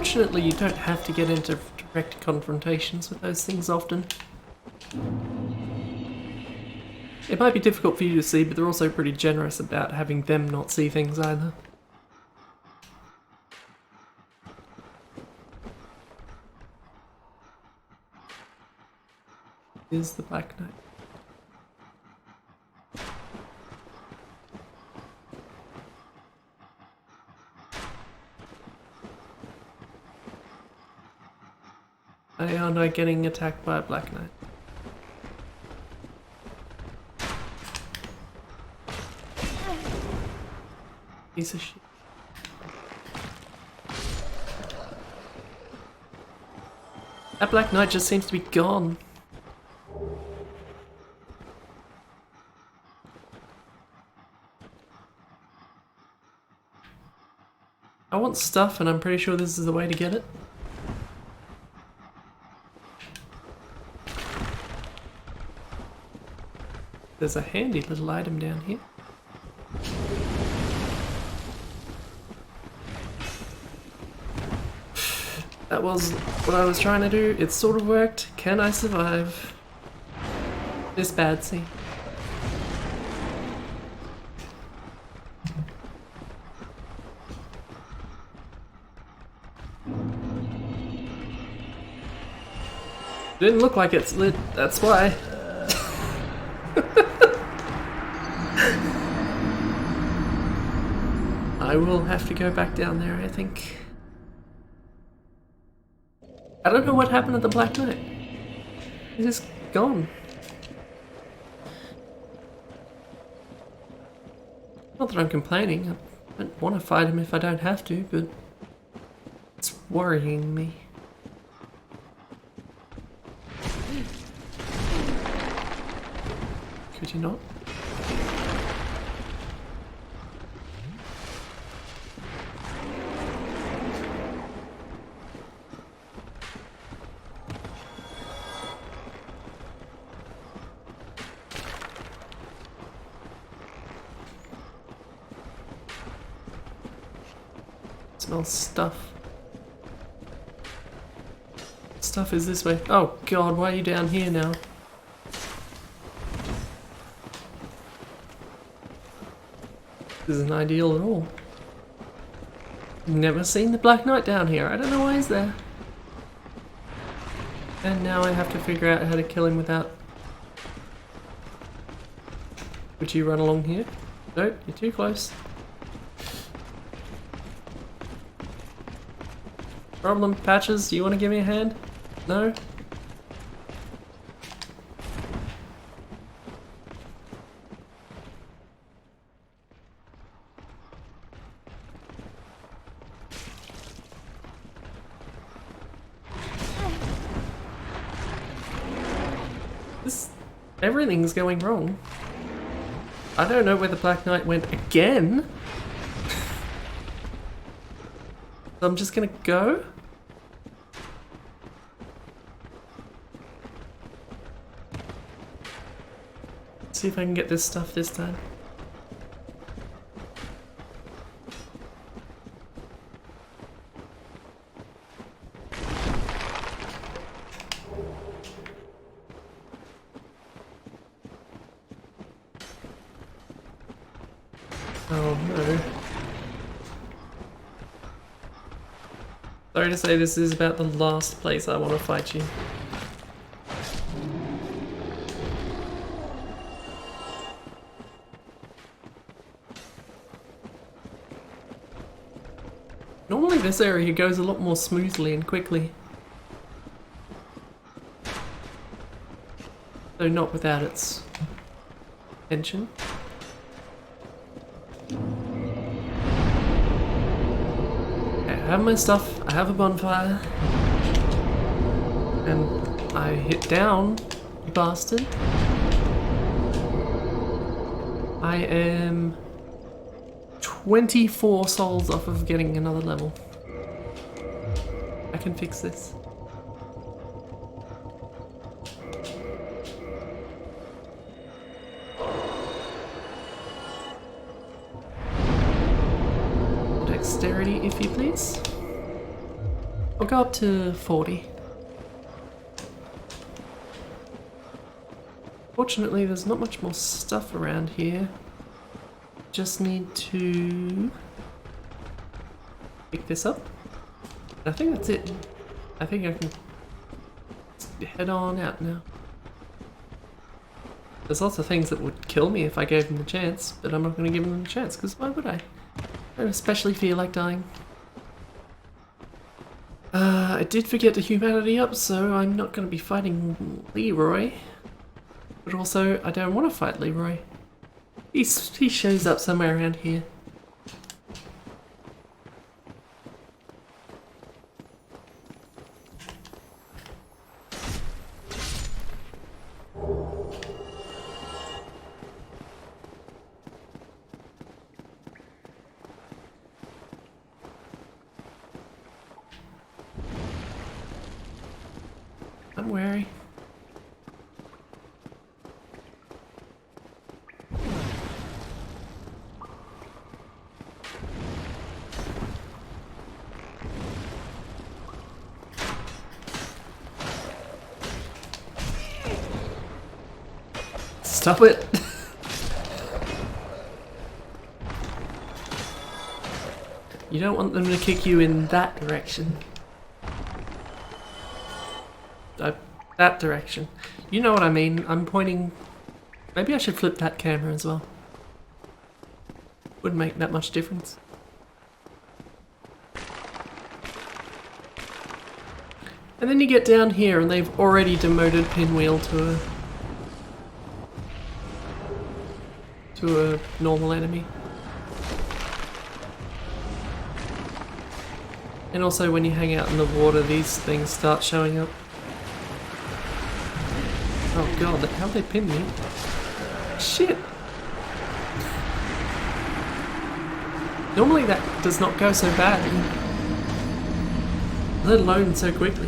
Fortunately, you don't have to get into direct confrontations with those things often. It might be difficult for you to see, but they're also pretty generous about having them not see things either. Here's the Black Knight. Why aren't I getting attacked by a Black Knight? Piece of shit. That Black Knight just seems to be gone. I want stuff, and I'm pretty sure this is the way to get it. There's a handy little item down here. That was what I was trying to do. It sort of worked. Can I survive this bad scene? Didn't look like it's lit, that's why. I will have to go back down there, I think. I don't know what happened at the Black Knight. He's just gone. Not that I'm complaining. I don't want to fight him if I don't have to, but it's worrying me. Could you not? Smells stuff. Stuff is this way. Oh god, why are you down here now? This isn't ideal at all. Never seen the Black Knight down here. I don't know why he's there. And now I have to figure out how to kill him without... Would you run along here? Nope, you're too close. Problem, Patches, do you want to give me a hand? No? Everything's going wrong. I don't know where the Black Knight went again. So I'm just gonna go. See if I can get this stuff this time. Oh no. Sorry to say this is about the last place I want to fight you. Normally this area goes a lot more smoothly and quickly. Though not without its tension. I have my stuff, I have a bonfire, and I hit down, you bastard. I am 24 souls off of getting another level. I can fix this. Dexterity, if you please. I'll go up to 40. Fortunately, there's not much more stuff around here. Just need to pick this up. I think that's it. I think I can head on out now. There's lots of things that would kill me if I gave them the chance, but I'm not going to give them the chance, because why would I? I don't especially feel like dying. I did forget the humanity up, so I'm not going to be fighting Leroy. But also, I don't want to fight Leroy. He shows up somewhere around here. I'm wary. Stop it! You don't want them to kick you in that direction. That direction. You know what I mean. I'm pointing... Maybe I should flip that camera as well. Wouldn't make that much difference. And then you get down here and they've already demoted Pinwheel to a normal enemy. And also when you hang out in the water, these things start showing up. Oh god, how they pinned me? Shit! Normally that does not go so badly. Let alone so quickly.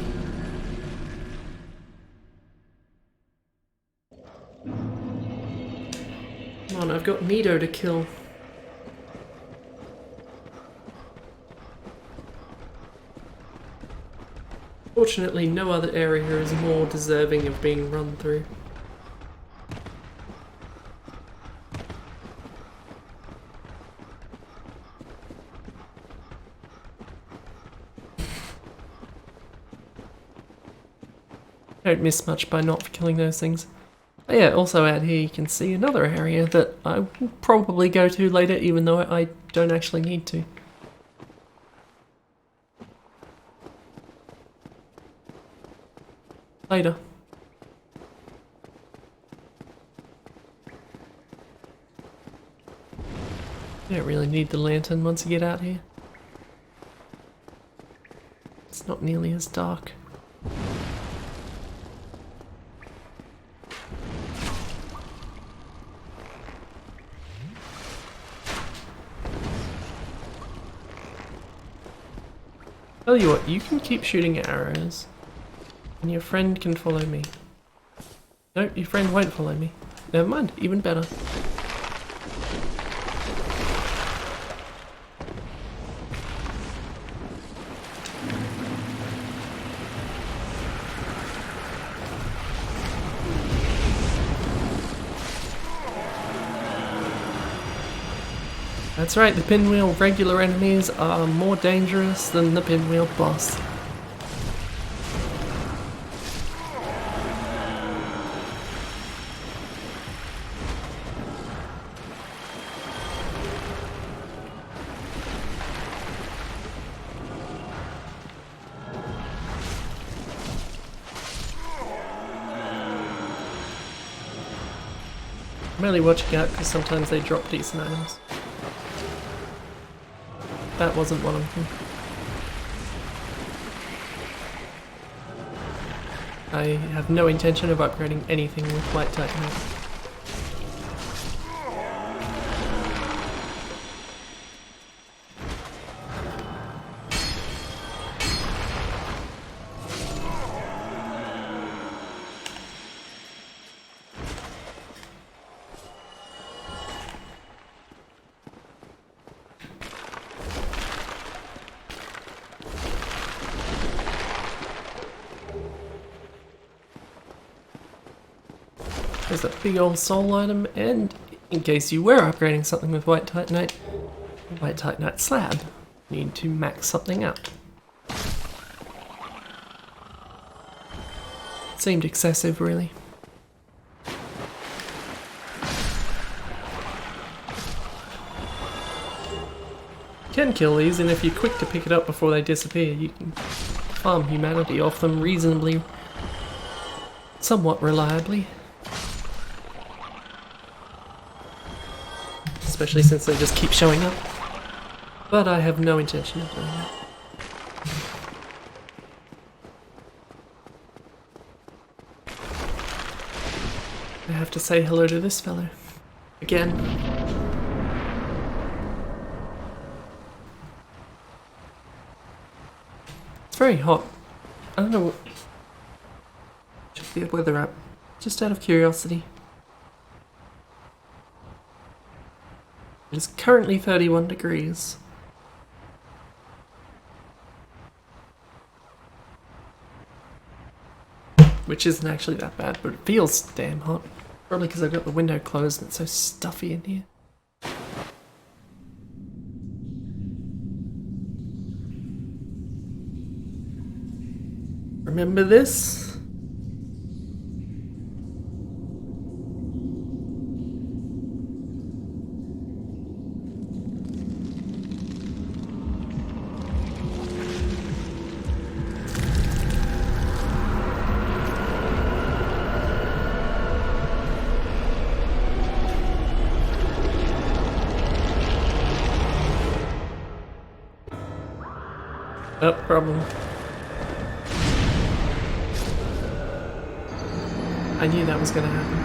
Come on, I've got Nido to kill. Fortunately, no other area is more deserving of being run through. Don't miss much by not killing those things. But yeah, also out here you can see another area that I will probably go to later, even though I don't actually need to. Later. You don't really need the lantern once you get out here. It's not nearly as dark. Tell you what, you can keep shooting arrows. And your friend can follow me. No, your friend won't follow me. Never mind, even better. That's right, the Pinwheel regular enemies are more dangerous than the Pinwheel boss. I'm only watching out because sometimes they drop decent items. That wasn't one of them. I have no intention of upgrading anything with white titanite. There's a big old soul item, and in case you were upgrading something with White Titanite slab, you need to max something out. Seemed excessive, really. You can kill these, and if you're quick to pick it up before they disappear, you can farm humanity off them reasonably, somewhat reliably. Especially since they just keep showing up. But I have no intention of doing that. I have to say hello to this fellow. Again. It's very hot. I don't know what... Check the weather app. Just out of curiosity. It is currently 31 degrees. Which isn't actually that bad, but it feels damn hot. Probably because I've got the window closed and it's so stuffy in here. Remember this? Oh, problem. I knew that was gonna happen.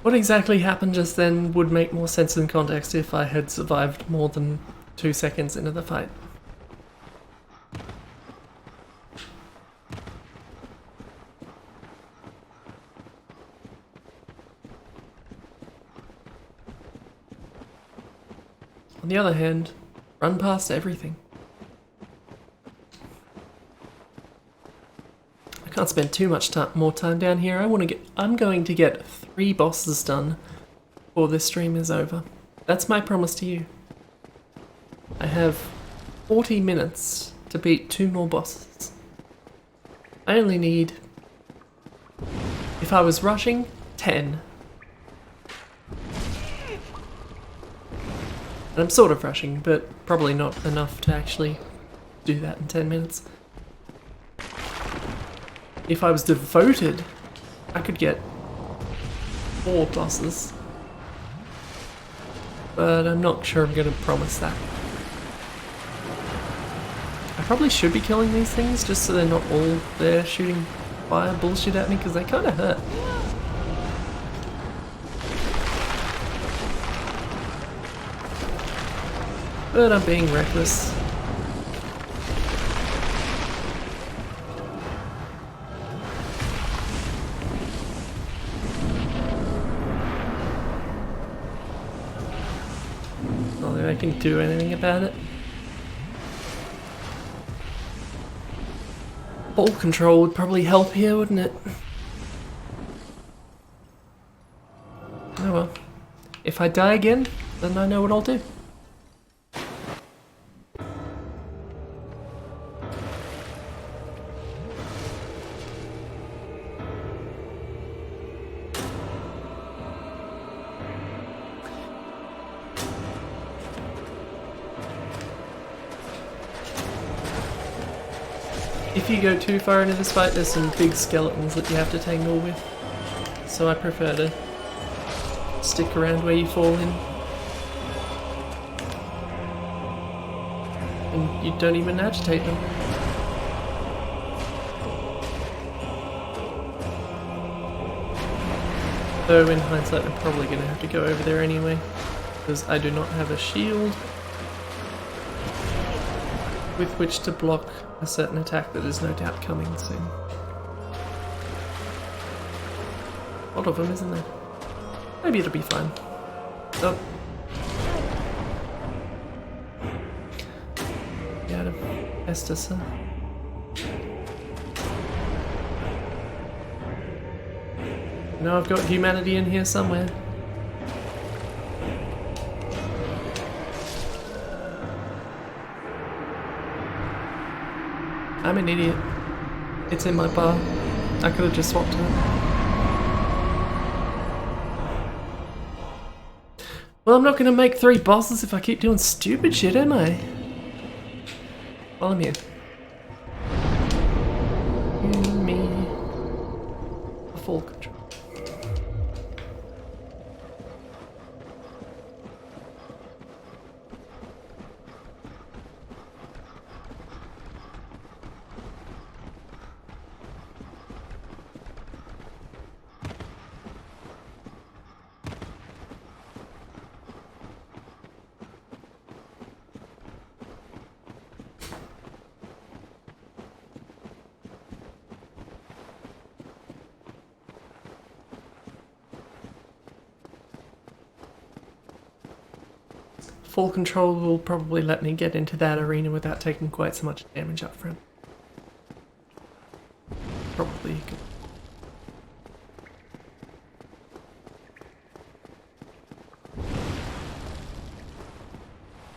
What exactly happened just then would make more sense in context if I had survived more than 2 seconds into the fight. On the other hand, run past everything. I can't spend too much more time down here. I'm going to get 3 bosses done before this stream is over. That's my promise to you. I have 40 minutes to beat 2 more bosses. I only need, if I was rushing, 10. And I'm sort of rushing, but probably not enough to actually do that in 10 minutes. If I was devoted, I could get 4 bosses. But I'm not sure I'm going to promise that. I probably should be killing these things just so they're not all there shooting fire bullshit at me, because they kind of hurt. But I'm being reckless. Not that I can do anything about it. Ball control would probably help here, wouldn't it? Oh well. If I die again, then I know what I'll do. If you go too far into this fight, there's some big skeletons that you have to tangle with. So I prefer to stick around where you fall in. And you don't even agitate them. Though in hindsight I'm probably going to have to go over there anyway, because I do not have a shield with which to block a certain attack that is no doubt coming soon. A lot of them, isn't there? Maybe it'll be fine. Oh. Get out of Estus, huh? No, I've got humanity in here somewhere. I'm an idiot. It's in my bar. I could have just swapped it. Well, I'm not gonna make 3 bosses if I keep doing stupid shit, am I? Well, I'm here. You, me. Full control. Full control will probably let me get into that arena without taking quite so much damage up front. Probably good.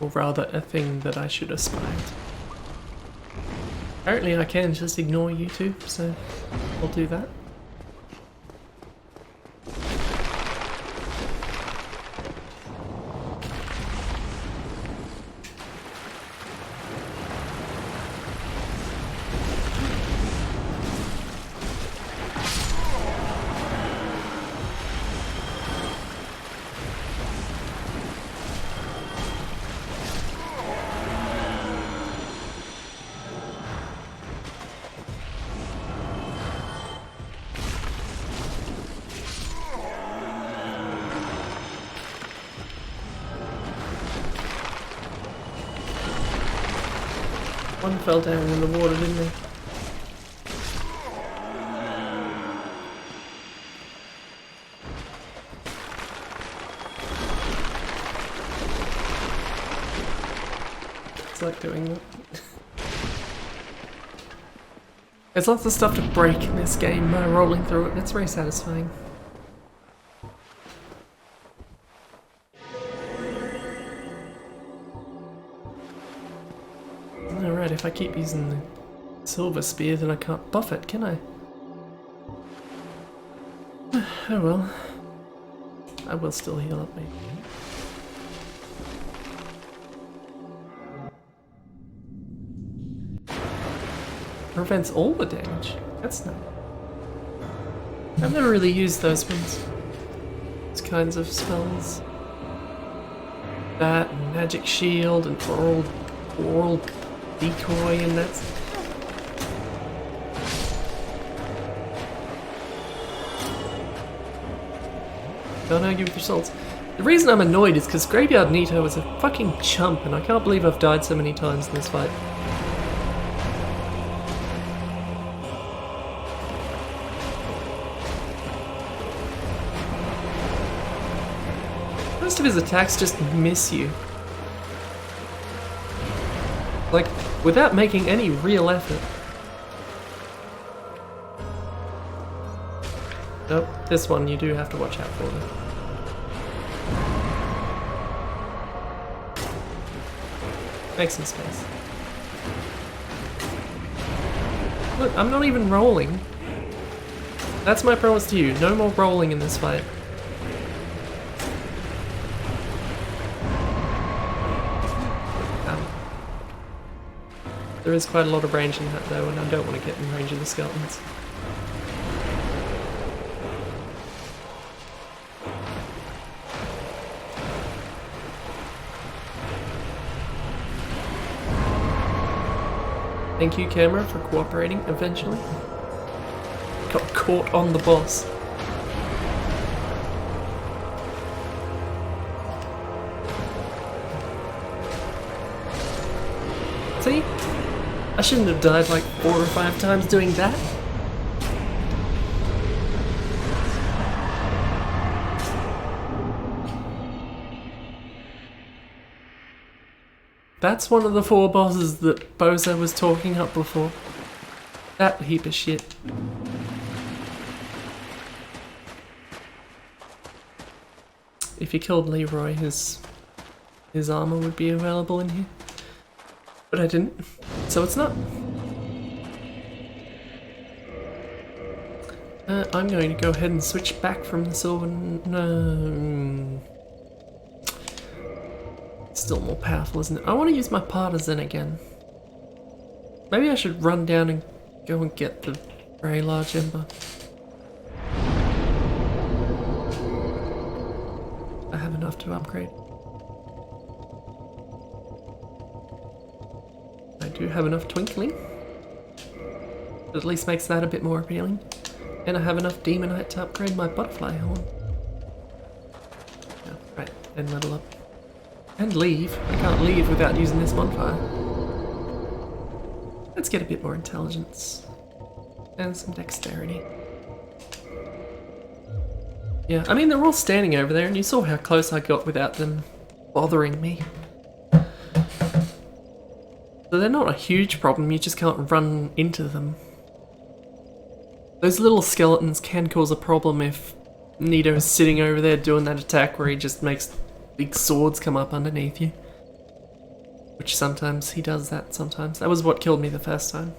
Or rather, a thing that I should aspire to. Apparently I can just ignore YouTube, so I'll do that. One fell down in the water, didn't he? It's like doing that. There's lots of stuff to break in this game, rolling through it. It's very satisfying. Alright, if I keep using the silver spear, then I can't buff it, can I? Oh well. I will still heal up, maybe. Prevents all the damage. That's nice. I've never really used those ones. Those kinds of spells. That, and magic shield, and oral decoy, and that's... Don't argue with results. The reason I'm annoyed is because Graveyard Nito is a fucking chump, and I can't believe I've died so many times in this fight. Most of his attacks just miss you. Like, without making any real effort. Nope, this one you do have to watch out for though. Make some space. Look, I'm not even rolling. That's my promise to you, no more rolling in this fight. There is quite a lot of range in that though, and I don't want to get in range of the skeletons. Thank you, camera, for cooperating eventually. Got caught on the boss. See? I shouldn't have died like 4 or 5 times doing that. That's one of the 4 bosses that Bozo was talking up before. That heap of shit. If you killed Leroy, his armor would be available in here. But I didn't, so it's not. I'm going to go ahead and switch back from the silver. No. Still more powerful, isn't it? I want to use my partisan again. Maybe I should run down and go and get the very large ember. I have enough to upgrade. I do have enough twinkling. It at least makes that a bit more appealing. And I have enough demonite to upgrade my butterfly horn. Yeah, right, and level up. And leave. I can't leave without using this bonfire. Let's get a bit more intelligence. And some dexterity. Yeah, I mean they're all standing over there and you saw how close I got without them bothering me. So they're not a huge problem, you just can't run into them. Those little skeletons can cause a problem if Nito's sitting over there doing that attack where he just makes big swords come up underneath you. Which sometimes he does that sometimes. That was what killed me the first time.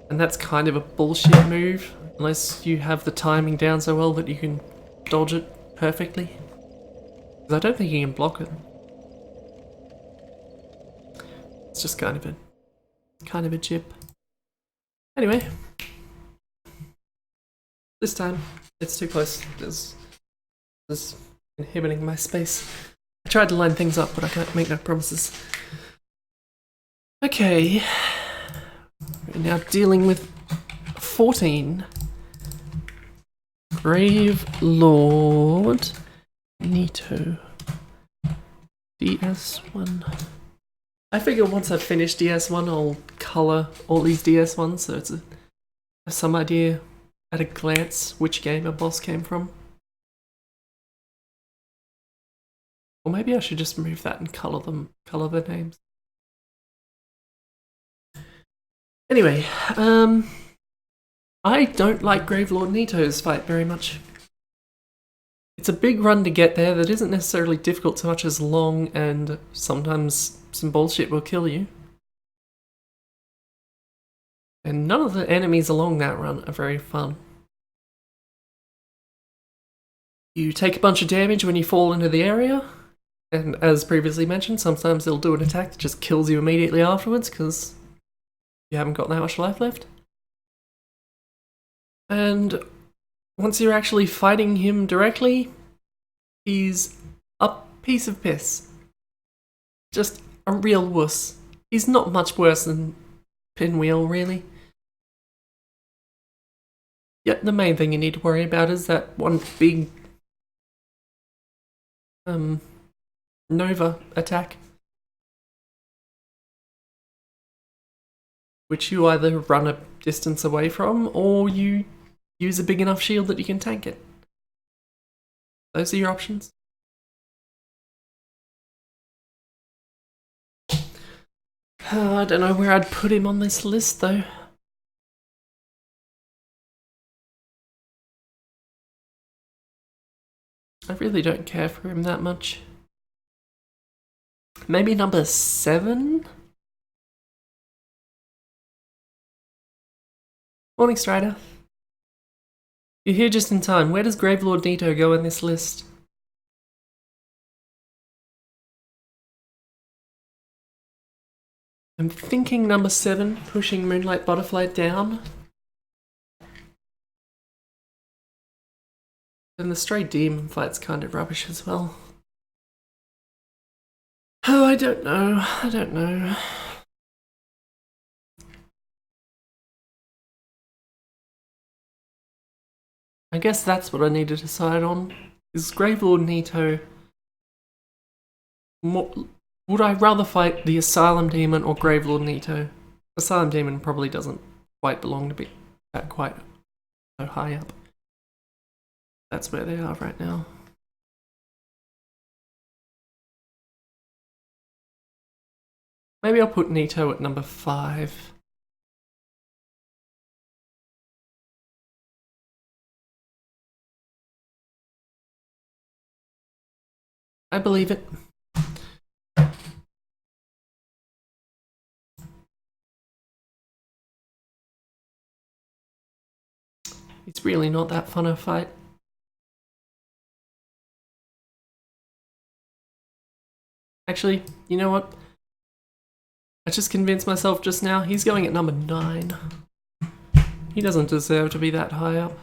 And that's kind of a bullshit move, unless you have the timing down so well that you can dodge it perfectly. Because I don't think you can block it. It's just kind of a jip. Anyway. This time, it's too close. This is inhibiting my space. I tried to line things up, but I can't make no promises. Okay. We're now dealing with 14. Grave Lord Nito. DS1. I figure once I've finished DS1, I'll colour all these DS1s so it's some idea at a glance which game a boss came from. Or maybe I should just remove that and colour the names. Anyway, I don't like Gravelord Nito's fight very much. It's a big run to get there that isn't necessarily difficult so much as long, and sometimes some bullshit will kill you. And none of the enemies along that run are very fun. You take a bunch of damage when you fall into the area, and as previously mentioned, sometimes they'll do an attack that just kills you immediately afterwards because you haven't got that much life left. And once you're actually fighting him directly, he's a piece of piss. Just a real wuss. He's not much worse than Pinwheel, really. Yet the main thing you need to worry about is that one big Nova attack, which you either run a distance away from or you use a big enough shield that you can tank it. Those are your options. I don't know where I'd put him on this list though. I really don't care for him that much. Maybe number 7? Morning, Strider. You're here just in time. Where does Gravelord Nito go in this list? I'm thinking number 7, pushing Moonlight Butterfly down. And the Stray Demon fight's kind of rubbish as well. Oh, I don't know. I don't know. I guess that's what I need to decide on. Is Gravelord Nito... Would I rather fight the Asylum Demon or Gravelord Nito? Asylum Demon probably doesn't quite belong to be quite so high up. That's where they are right now. Maybe I'll put Nito at number 5. I believe it. It's really not that fun a fight. Actually, you know what? I just convinced myself just now he's going at number 9. He doesn't deserve to be that high up.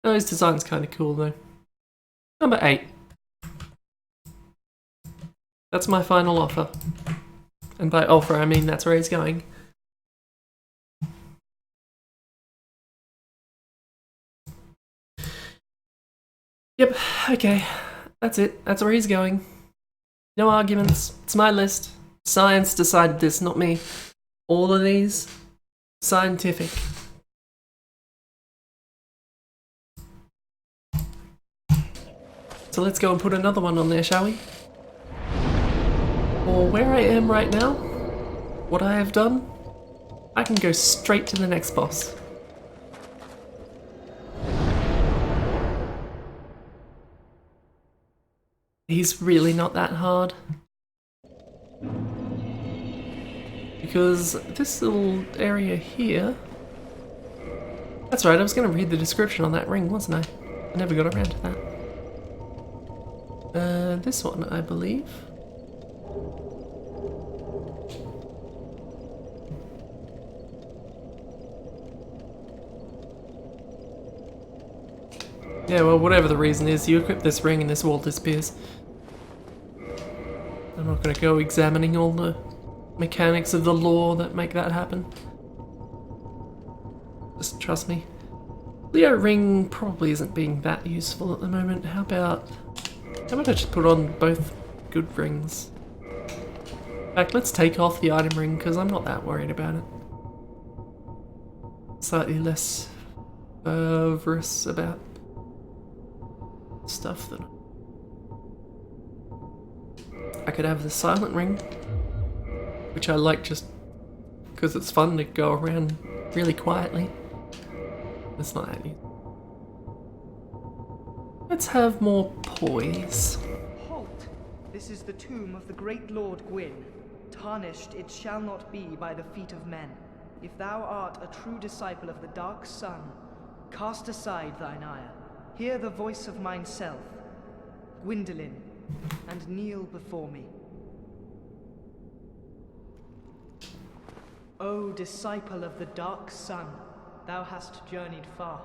Oh, his design's kind of cool though. Number 8. That's my final offer. And by offer I mean that's where he's going. Yep, okay. That's it. That's where he's going. No arguments. It's my list. Science decided this, not me. All of these, scientific. So let's go and put another one on there, shall we? For where I am right now, what I have done, I can go straight to the next boss. He's really not that hard. Because this little area here... That's right, I was going to read the description on that ring, wasn't I? I never got around to that. This one, I believe. Yeah, well, whatever the reason is, you equip this ring and this wall disappears. I'm not going to go examining all the mechanics of the lore that make that happen. Just trust me. Leo ring probably isn't being that useful at the moment. How about I just put on both good rings? In fact, let's take off the item ring because I'm not that worried about it. Slightly less fervorous about stuff than I could have the silent ring, which I like just because it's fun to go around really quietly. It's not that easy. Let's have more poise. Halt! This is the tomb of the great Lord Gwyn. Tarnished it shall not be by the feet of men. If thou art a true disciple of the Dark Sun, cast aside thine ire. Hear the voice of mine self, Gwyndolin, and kneel before me. O disciple of the Dark Sun, thou hast journeyed far.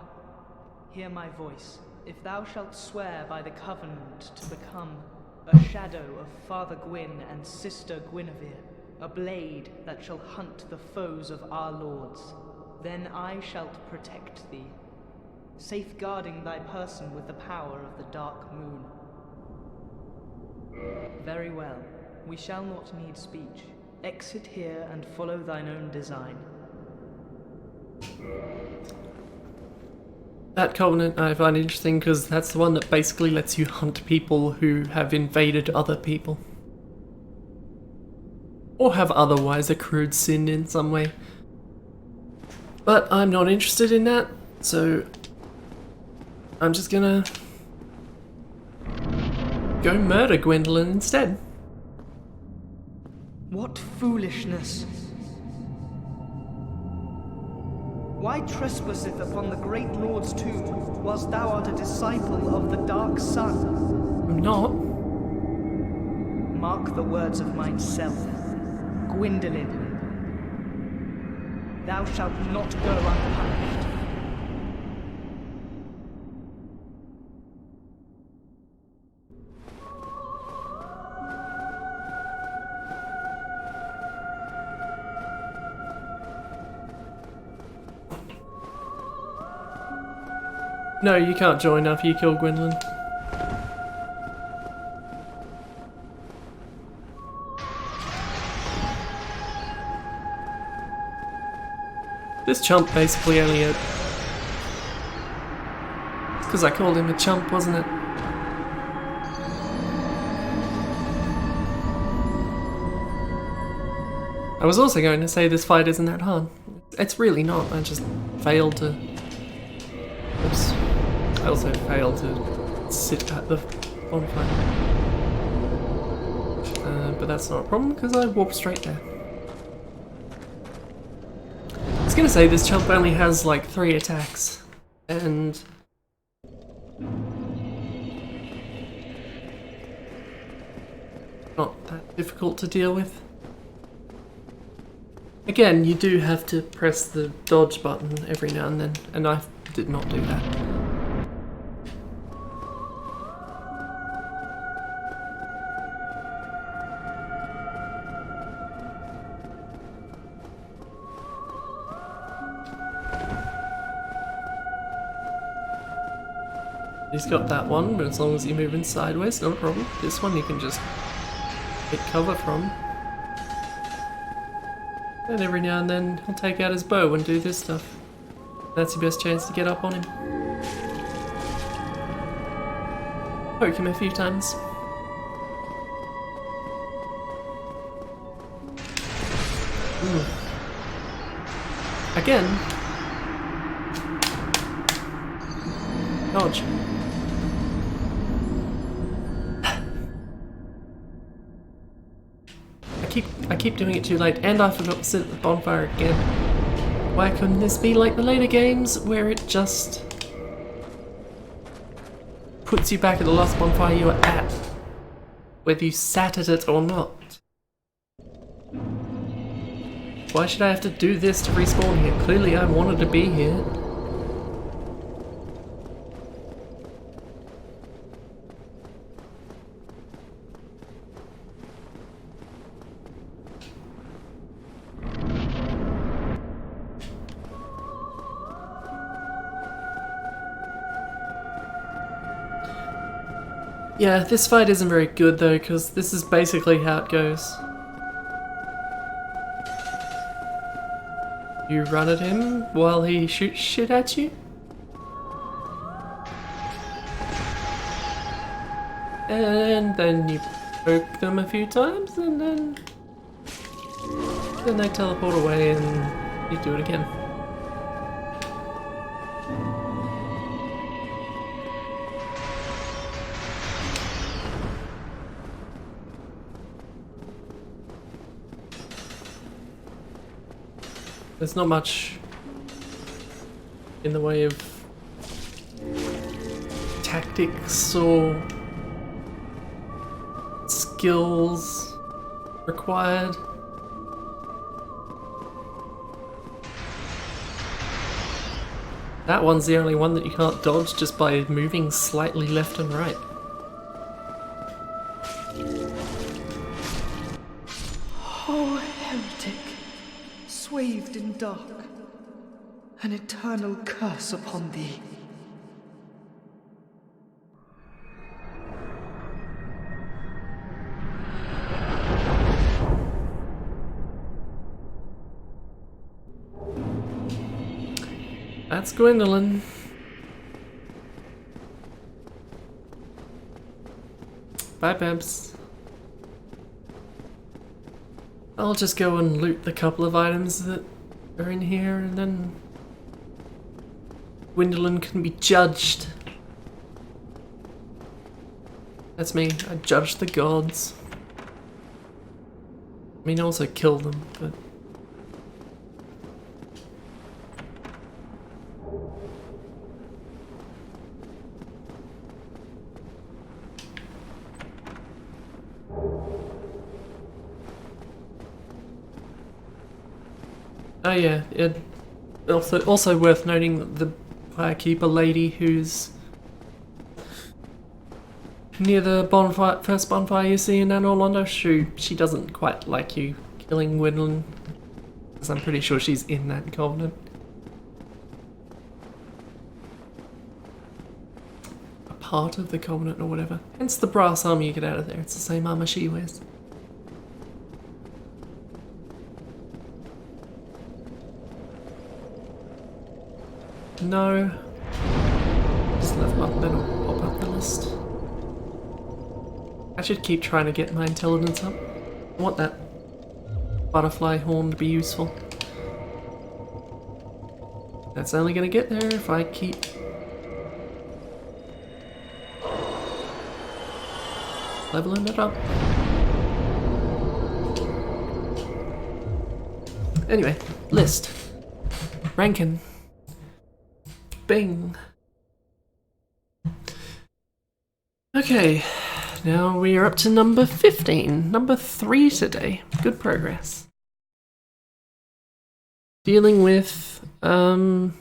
Hear my voice. If thou shalt swear by the covenant to become a shadow of Father Gwyn and Sister Guinevere, a blade that shall hunt the foes of our lords, then I shalt protect thee, safeguarding thy person with the power of the dark moon. Very well, we shall not need speech. Exit here and follow thine own design. That covenant I find interesting because that's the one that basically lets you hunt people who have invaded other people. Or have otherwise accrued sin in some way. But I'm not interested in that, so I'm just gonna go murder Gwendolyn instead. What foolishness! Why trespasseth upon the great Lord's tomb, whilst thou art a disciple of the Dark Sun? I'm not. Mark the words of mine self, Gwyndolin. Thou shalt not go unpunished. No, you can't join after you kill Gwendolyn. This chump basically only had... It's because I called him a chump, wasn't it? I was also going to say this fight isn't that hard. It's really not. I just failed to... Oops. I also failed to sit at the bonfire. But that's not a problem because I warped straight there. I was going to say this chump only has like 3 attacks. And... not that difficult to deal with. Again, you do have to press the dodge button every now and then, and I did not do that. He's got that one, but as long as you're moving sideways, no problem. This one you can just get cover from. And every now and then he'll take out his bow and do this stuff. That's your best chance to get up on him. Poke him a few times. Again. Dodge. I keep doing it too late, and I forgot to sit at the bonfire again. Why couldn't this be like the later games, where it just puts you back at the last bonfire you were at, whether you sat at it or not? Why should I have to do this to respawn here? Clearly I wanted to be here. Yeah, this fight isn't very good though, because this is basically how it goes. You run at him while he shoots shit at you. And then you poke them a few times, and then they teleport away and you do it again. There's not much in the way of tactics or skills required. That one's the only one that you can't dodge just by moving slightly left and right. Oh, heretic, swathed in dark, an eternal curse upon thee. That's Gwendolyn. Bye, Babs. I'll just go and loot the couple of items that are in here, and then Gwendolyn can be judged. That's me. I judge the gods. I mean, also kill them, but... Oh yeah, it also worth noting that the firekeeper lady who's near the bonfire, first bonfire you see in Anor Londo, she doesn't quite like you killing Gwendolyn, because I'm pretty sure she's in that covenant. A part of the covenant or whatever. Hence the brass armor you get out of there, it's the same armor she wears. No. Just left button, then I'll pop up the list. I should keep trying to get my intelligence up. I want that butterfly horn to be useful. That's only gonna get there if I keep leveling it up. Anyway, list. Rankin. Bing. Okay, now we are up to number 15. Number 3 today. Good progress. Dealing with, I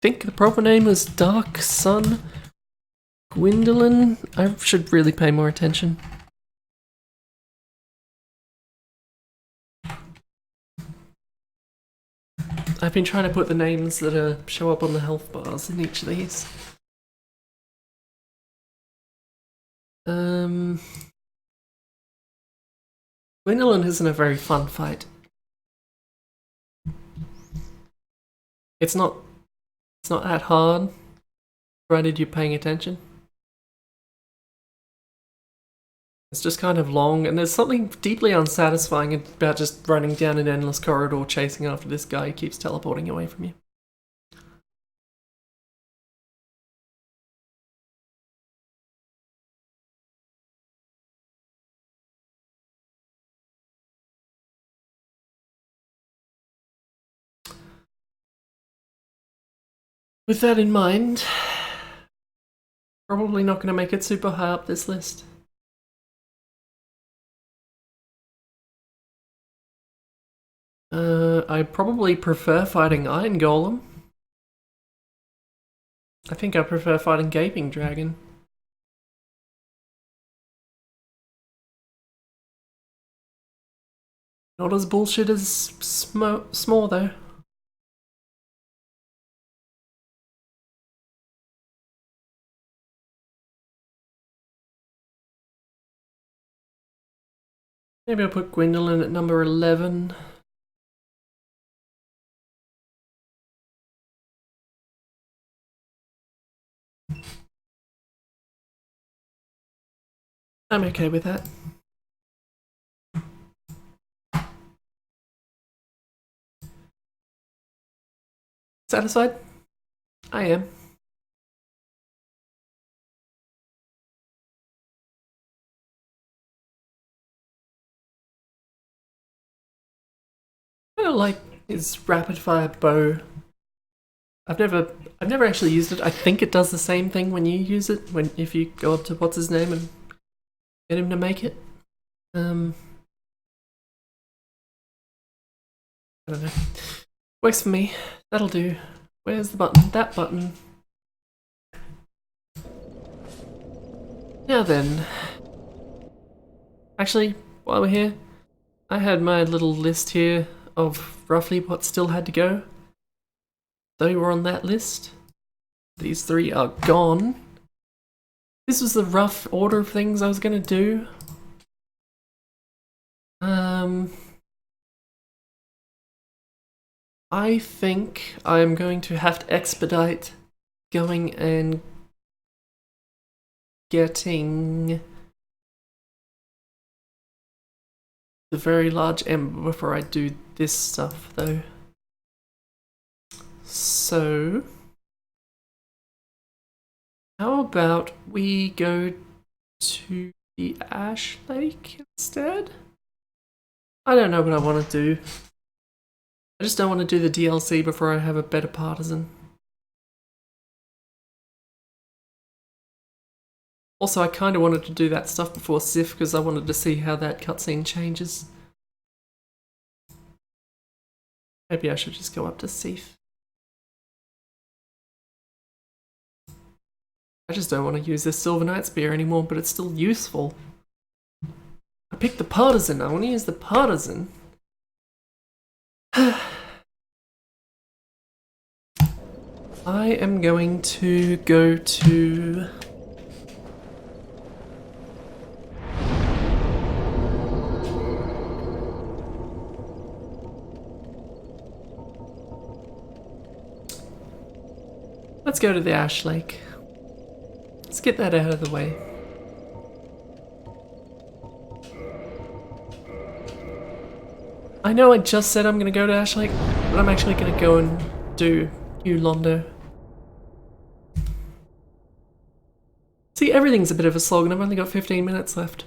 think the proper name was Dark Sun Gwendolyn. I should really pay more attention. I've been trying to put the names that show up on the health bars in each of these. Gwendolyn isn't a very fun fight. It's not that hard, provided you're paying attention. It's just kind of long, and there's something deeply unsatisfying about just running down an endless corridor chasing after this guy who keeps teleporting away from you. With that in mind, probably not going to make it super high up this list. I probably prefer fighting Iron Golem. I think I prefer fighting Gaping Dragon. Not as bullshit as Small though. Maybe I'll put Gwendolyn at number 11. I'm okay with that. Satisfied? I am. I don't like his rapid fire bow. I've never actually used it. I think it does the same thing when you use it, if you go up to what's his name and get him to make it. I don't know. Works for me. That'll do. Where's the button? That button. Now then. Actually, while we're here, I had my little list here of roughly what still had to go. They were on that list. These 3 are gone. This was the rough order of things I was gonna do. I think I'm going to have to expedite going and getting the very large ember before I do this stuff though. So how about we go to the Ash Lake instead? I don't know what I want to do. I just don't want to do the DLC before I have a better partisan. Also, I kind of wanted to do that stuff before Sif because I wanted to see how that cutscene changes. Maybe I should just go up to Sif. I just don't want to use this Silver Knight Spear anymore, but it's still useful. I picked the partisan. I want to use the partisan. I am going to go to... Let's go to the Ash Lake. Let's get that out of the way. I know I just said I'm gonna go to Ash Lake, but I'm actually gonna go and do New Londo. See, everything's a bit of a slog and I've only got 15 minutes left.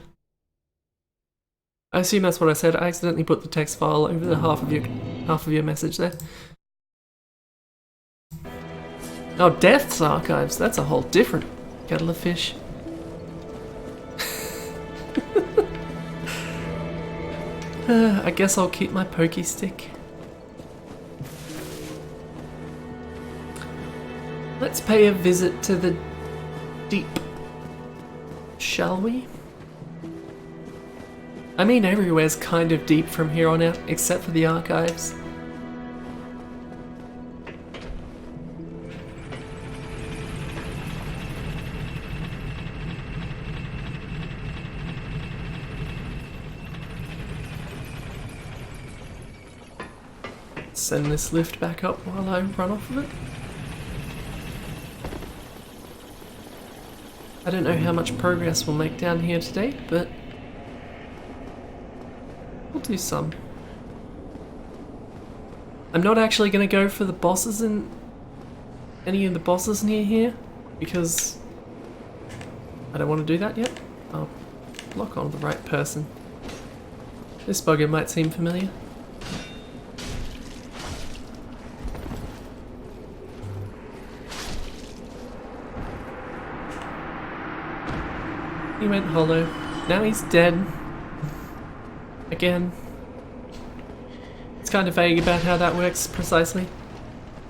I assume that's what I said. I accidentally put the text file over the half of your message there. Oh, Death's Archives. That's a whole different kettle of fish. I guess I'll keep my pokey stick. Let's pay a visit to the deep. Shall we? I mean, everywhere's kind of deep from here on out, except for the archives. Send this lift back up while I run off of it. I don't know how much progress we'll make down here today, but we'll do some. I'm not actually going to go for the bosses in any of the bosses near here because I don't want to do that yet. I'll lock on the right person. This bugger might seem familiar. He went hollow. Now he's dead. Again. It's kind of vague about how that works precisely.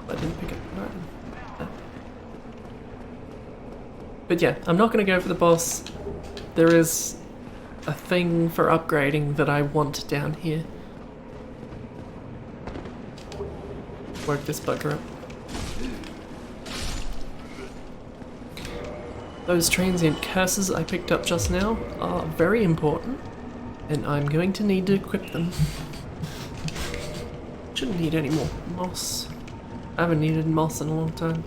I didn't pick up the item. But yeah, I'm not going to go for the boss. There is a thing for upgrading that I want down here. Work this bugger up. Those transient curses I picked up just now are very important, and I'm going to need to equip them. Shouldn't need any more moss. I haven't needed moss in a long time.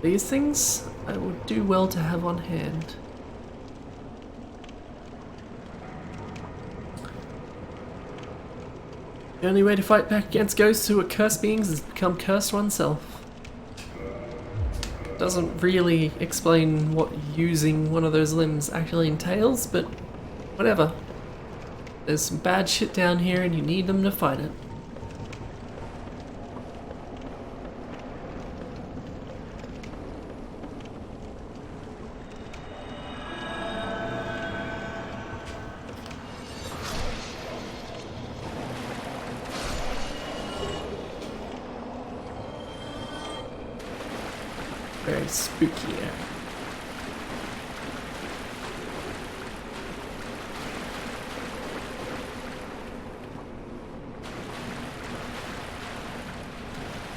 These things I would do well to have on hand. The only way to fight back against ghosts who are cursed beings is to become cursed oneself. Doesn't really explain what using one of those limbs actually entails, but whatever. There's some bad shit down here and you need them to fight it. Very spooky area.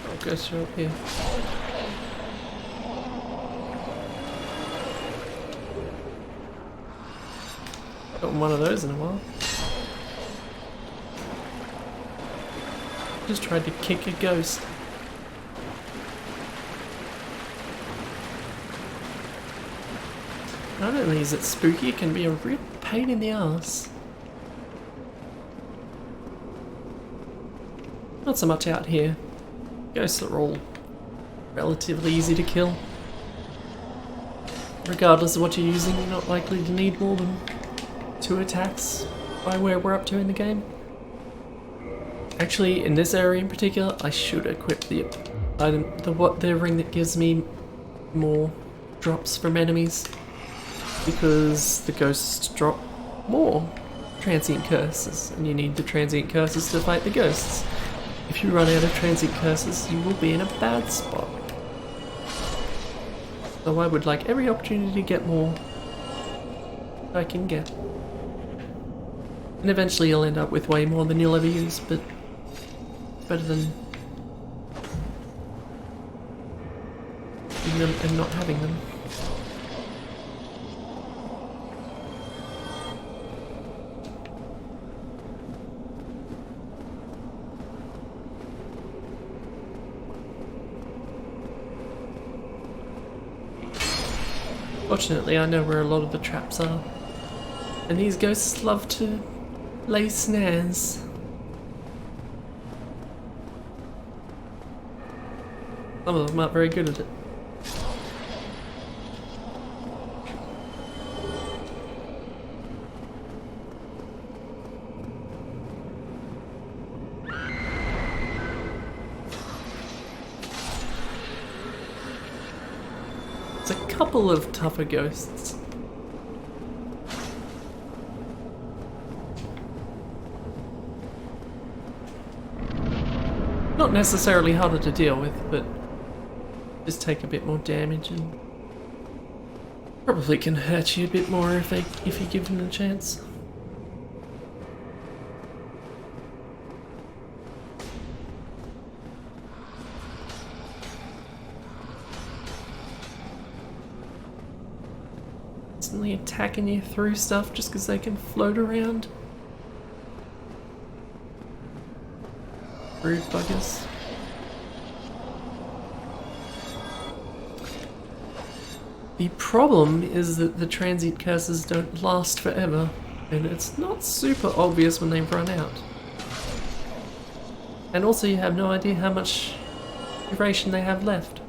Oh, ghosts are up here. Got one of those in a while. Just tried to kick a ghost. Not only is it spooky, it can be a real pain in the ass. Not so much out here. Ghosts are all relatively easy to kill. Regardless of what you're using, you're not likely to need more than 2 attacks by where we're up to in the game. Actually, in this area in particular, I should equip the item, the ring that gives me more drops from enemies. Because the ghosts drop more transient curses, and you need the transient curses to fight the ghosts. If you run out of transient curses, you will be in a bad spot. So I would like every opportunity to get more I can get. And eventually you'll end up with way more than you'll ever use, but it's better than using them and not having them. Fortunately, I know where a lot of the traps are, and these ghosts love to lay snares. Some of them aren't very good at it. There's a couple of tougher ghosts. Not necessarily harder to deal with, but just take a bit more damage and probably can hurt you a bit more if you give them a chance. Constantly attacking you through stuff just because they can float around. Rude buggers. The problem is that the transient curses don't last forever, and it's not super obvious when they run out. And also you have no idea how much duration they have left.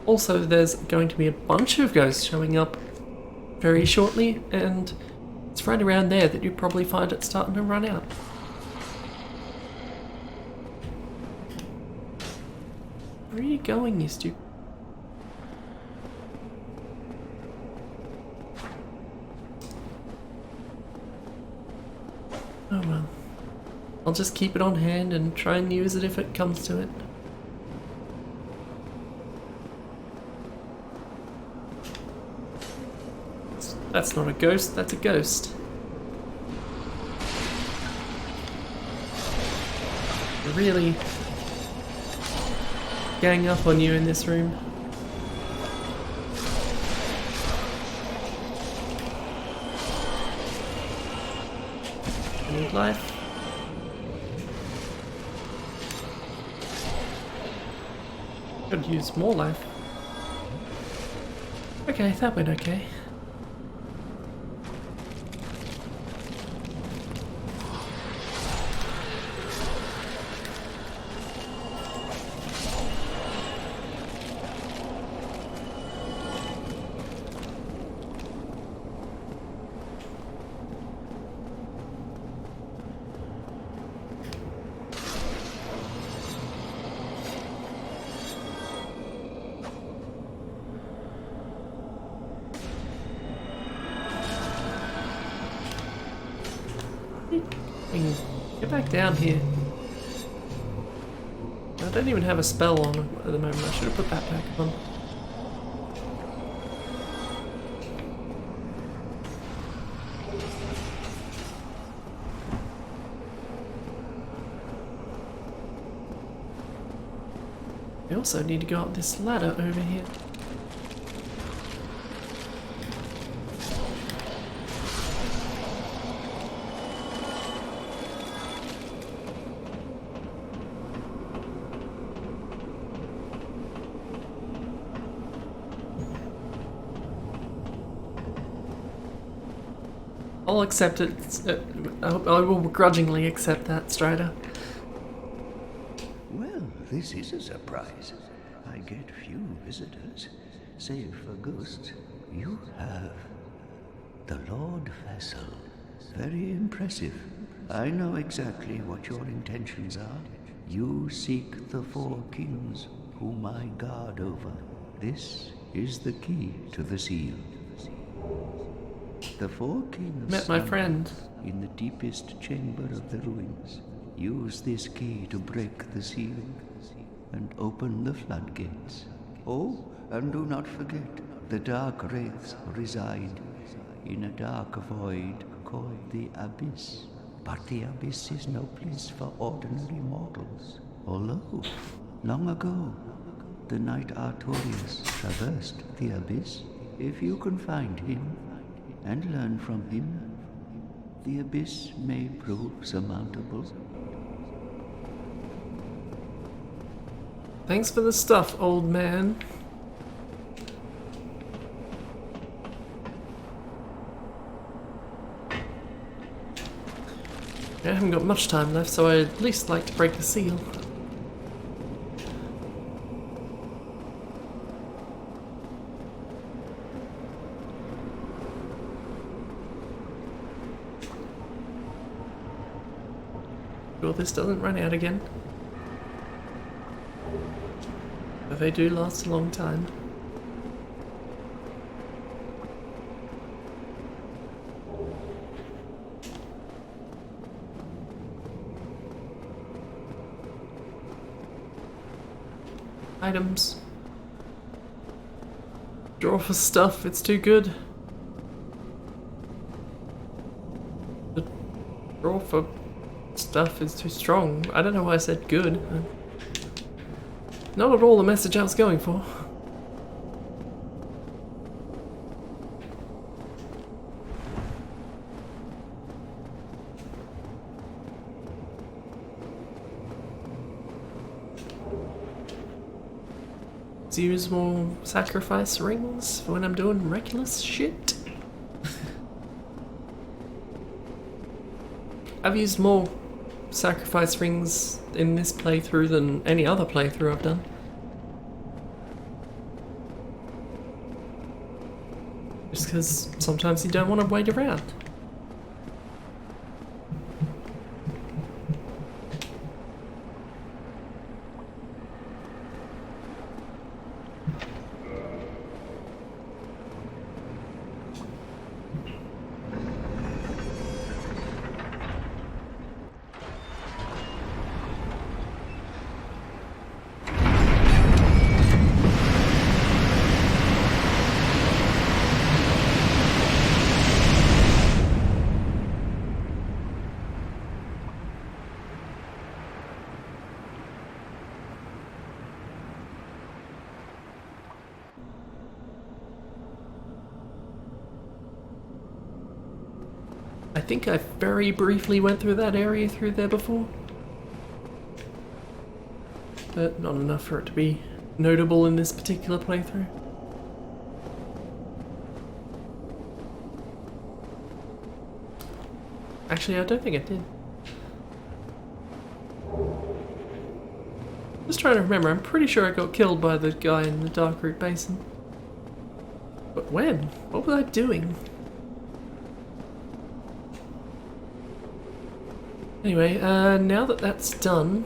Also, there's going to be a bunch of ghosts showing up very shortly, and it's right around there that you probably find it starting to run out. Where are you going, you stupid? Oh well. I'll just keep it on hand and try and use it if it comes to it. That's not a ghost, that's a ghost. They're really gang up on you in this room. Need life. Could use more life. Okay, that went okay. Get back down here. I don't even have a spell on at the moment. I should have put that back on. I also need to go up this ladder over here. I'll accept it. I will begrudgingly accept that, Strider. Well, this is a surprise. I get few visitors, save for ghosts. You have the Lord Vessel. Very impressive. I know exactly what your intentions are. You seek the four kings, whom I guard over. This is the key to the seal. The four kings Met my friend. in the deepest chamber of the ruins. Use this key to break the seal and open the floodgates. Oh, and do not forget, the dark wraiths reside in a dark void called the Abyss. But the Abyss is no place for ordinary mortals. Although, long ago, the knight Artorius traversed the Abyss. If you can find him and learn from him, the Abyss may prove surmountable. Thanks for the stuff, old man. I haven't got much time left, so I'd at least like to break the seal. Sure this doesn't run out again. But they do last a long time. Items. Draw for stuff, it's too good. The draw for stuff is too strong. I don't know why I said good. Not at all the message I was going for. Let's use more sacrifice rings for when I'm doing reckless shit. I've used more sacrifice rings in this playthrough than any other playthrough I've done. Just because sometimes you don't want to wait around. I think I very briefly went through that area through there before. But not enough for it to be notable in this particular playthrough. Actually, I don't think I did. Just trying to remember, I'm pretty sure I got killed by the guy in the Darkroot Basin. But when? What was I doing? Anyway, now that that's done,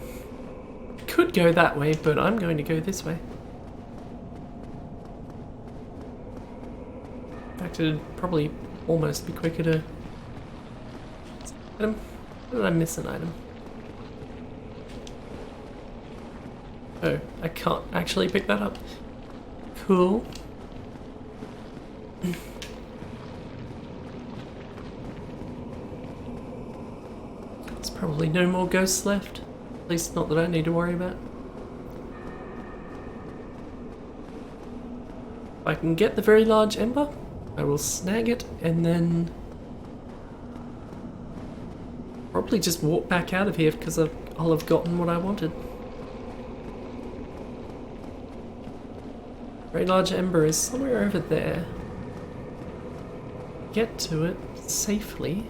could go that way, but I'm going to go this way. In fact, it'd probably almost be quicker to... Item? How did I miss an item? Oh, I can't actually pick that up. Cool. There's probably no more ghosts left. At least not that I need to worry about. If I can get the very large ember, I will snag it and then probably just walk back out of here because I'll have gotten what I wanted. Very large ember is somewhere over there. Get to it safely.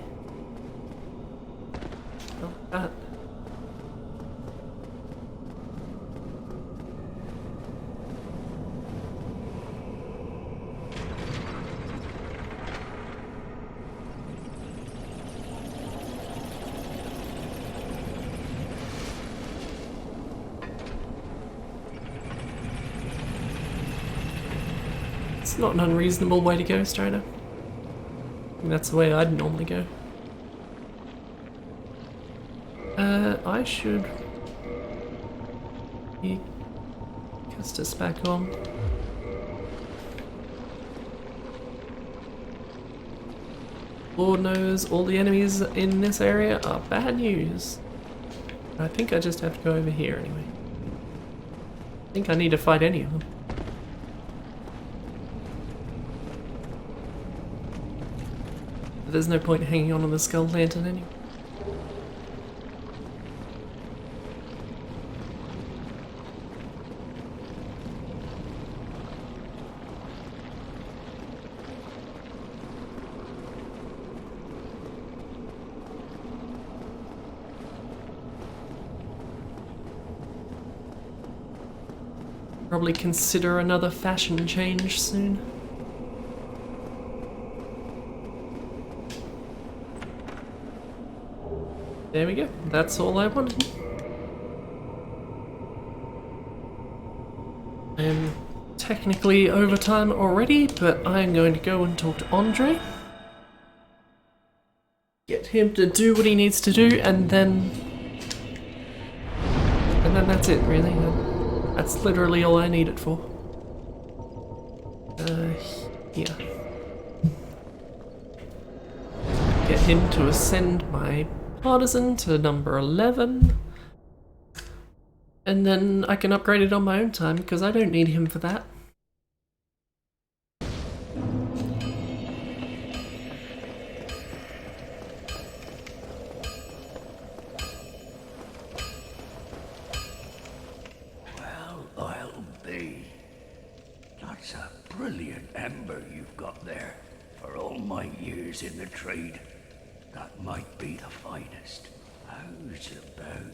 Like that. It's not an unreasonable way to go, Strider. I think that's the way I'd normally go. I should cast us back on. Lord knows all the enemies in this area are bad news. I think I just have to go over here anyway. I think I need to fight any of them. But there's no point hanging on to the skull lantern anyway. Probably consider another fashion change soon. There we go. That's all I wanted. I'm technically over time already, but I'm going to go and talk to Andre. Get him to do what he needs to do, and then that's it, really. That's literally all I need it for. Yeah. Get him to ascend my partisan to number 11. And then I can upgrade it on my own time, because I don't need him for that. I'll be. That's a brilliant ember you've got there. For all my years in the trade, that might be the finest. How's about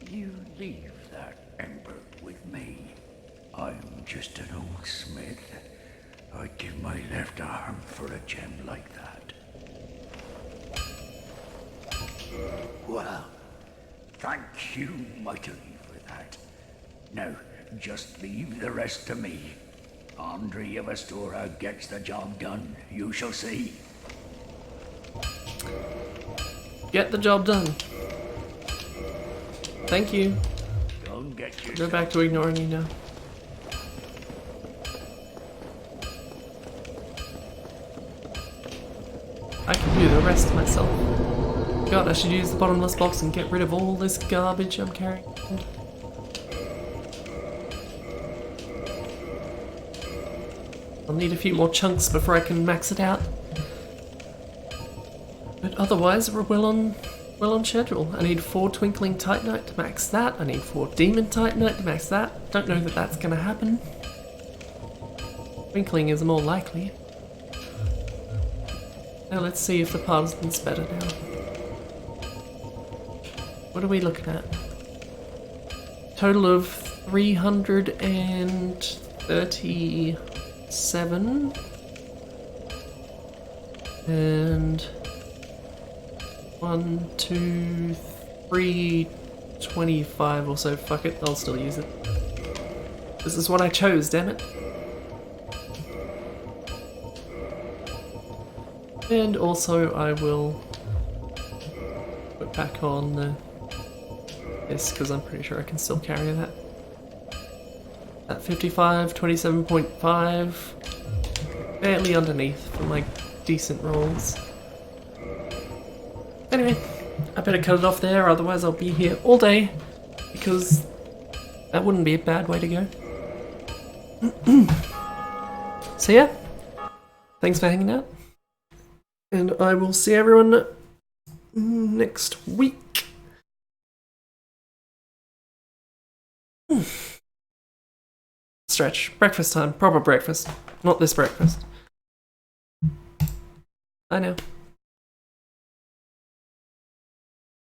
you leave that ember with me? I'm just an old smith. I'd give my left arm for a gem like that. Well, thank you mightily for that. Now, just leave the rest to me. Andre of Astora gets the job done, you shall see. Get the job done. Thank you. Don't get yourself... Go back to ignoring you now. I can do the rest myself. God, I should use the bottomless box and get rid of all this garbage I'm carrying. I'll need a few more chunks before I can max it out. But otherwise, we're well on schedule. I need 4 Twinkling Titanite to max that. I need 4 Demon Titanite to max that. Don't know that that's going to happen. Twinkling is more likely. Now let's see if the partisan's better now. What are we looking at? Total of 337. And 1, 2, 3, 25 or so. Fuck it, I'll still use it. This is what I chose, damn it. And also I will put back on this, because I'm pretty sure I can still carry that. At 55, 27.5. Barely underneath for my decent rolls. Anyway, I better cut it off there, otherwise I'll be here all day, because that wouldn't be a bad way to go. So yeah, thanks for hanging out, and I will see everyone next week. Stretch. Breakfast time. Proper breakfast. Not this breakfast. I know.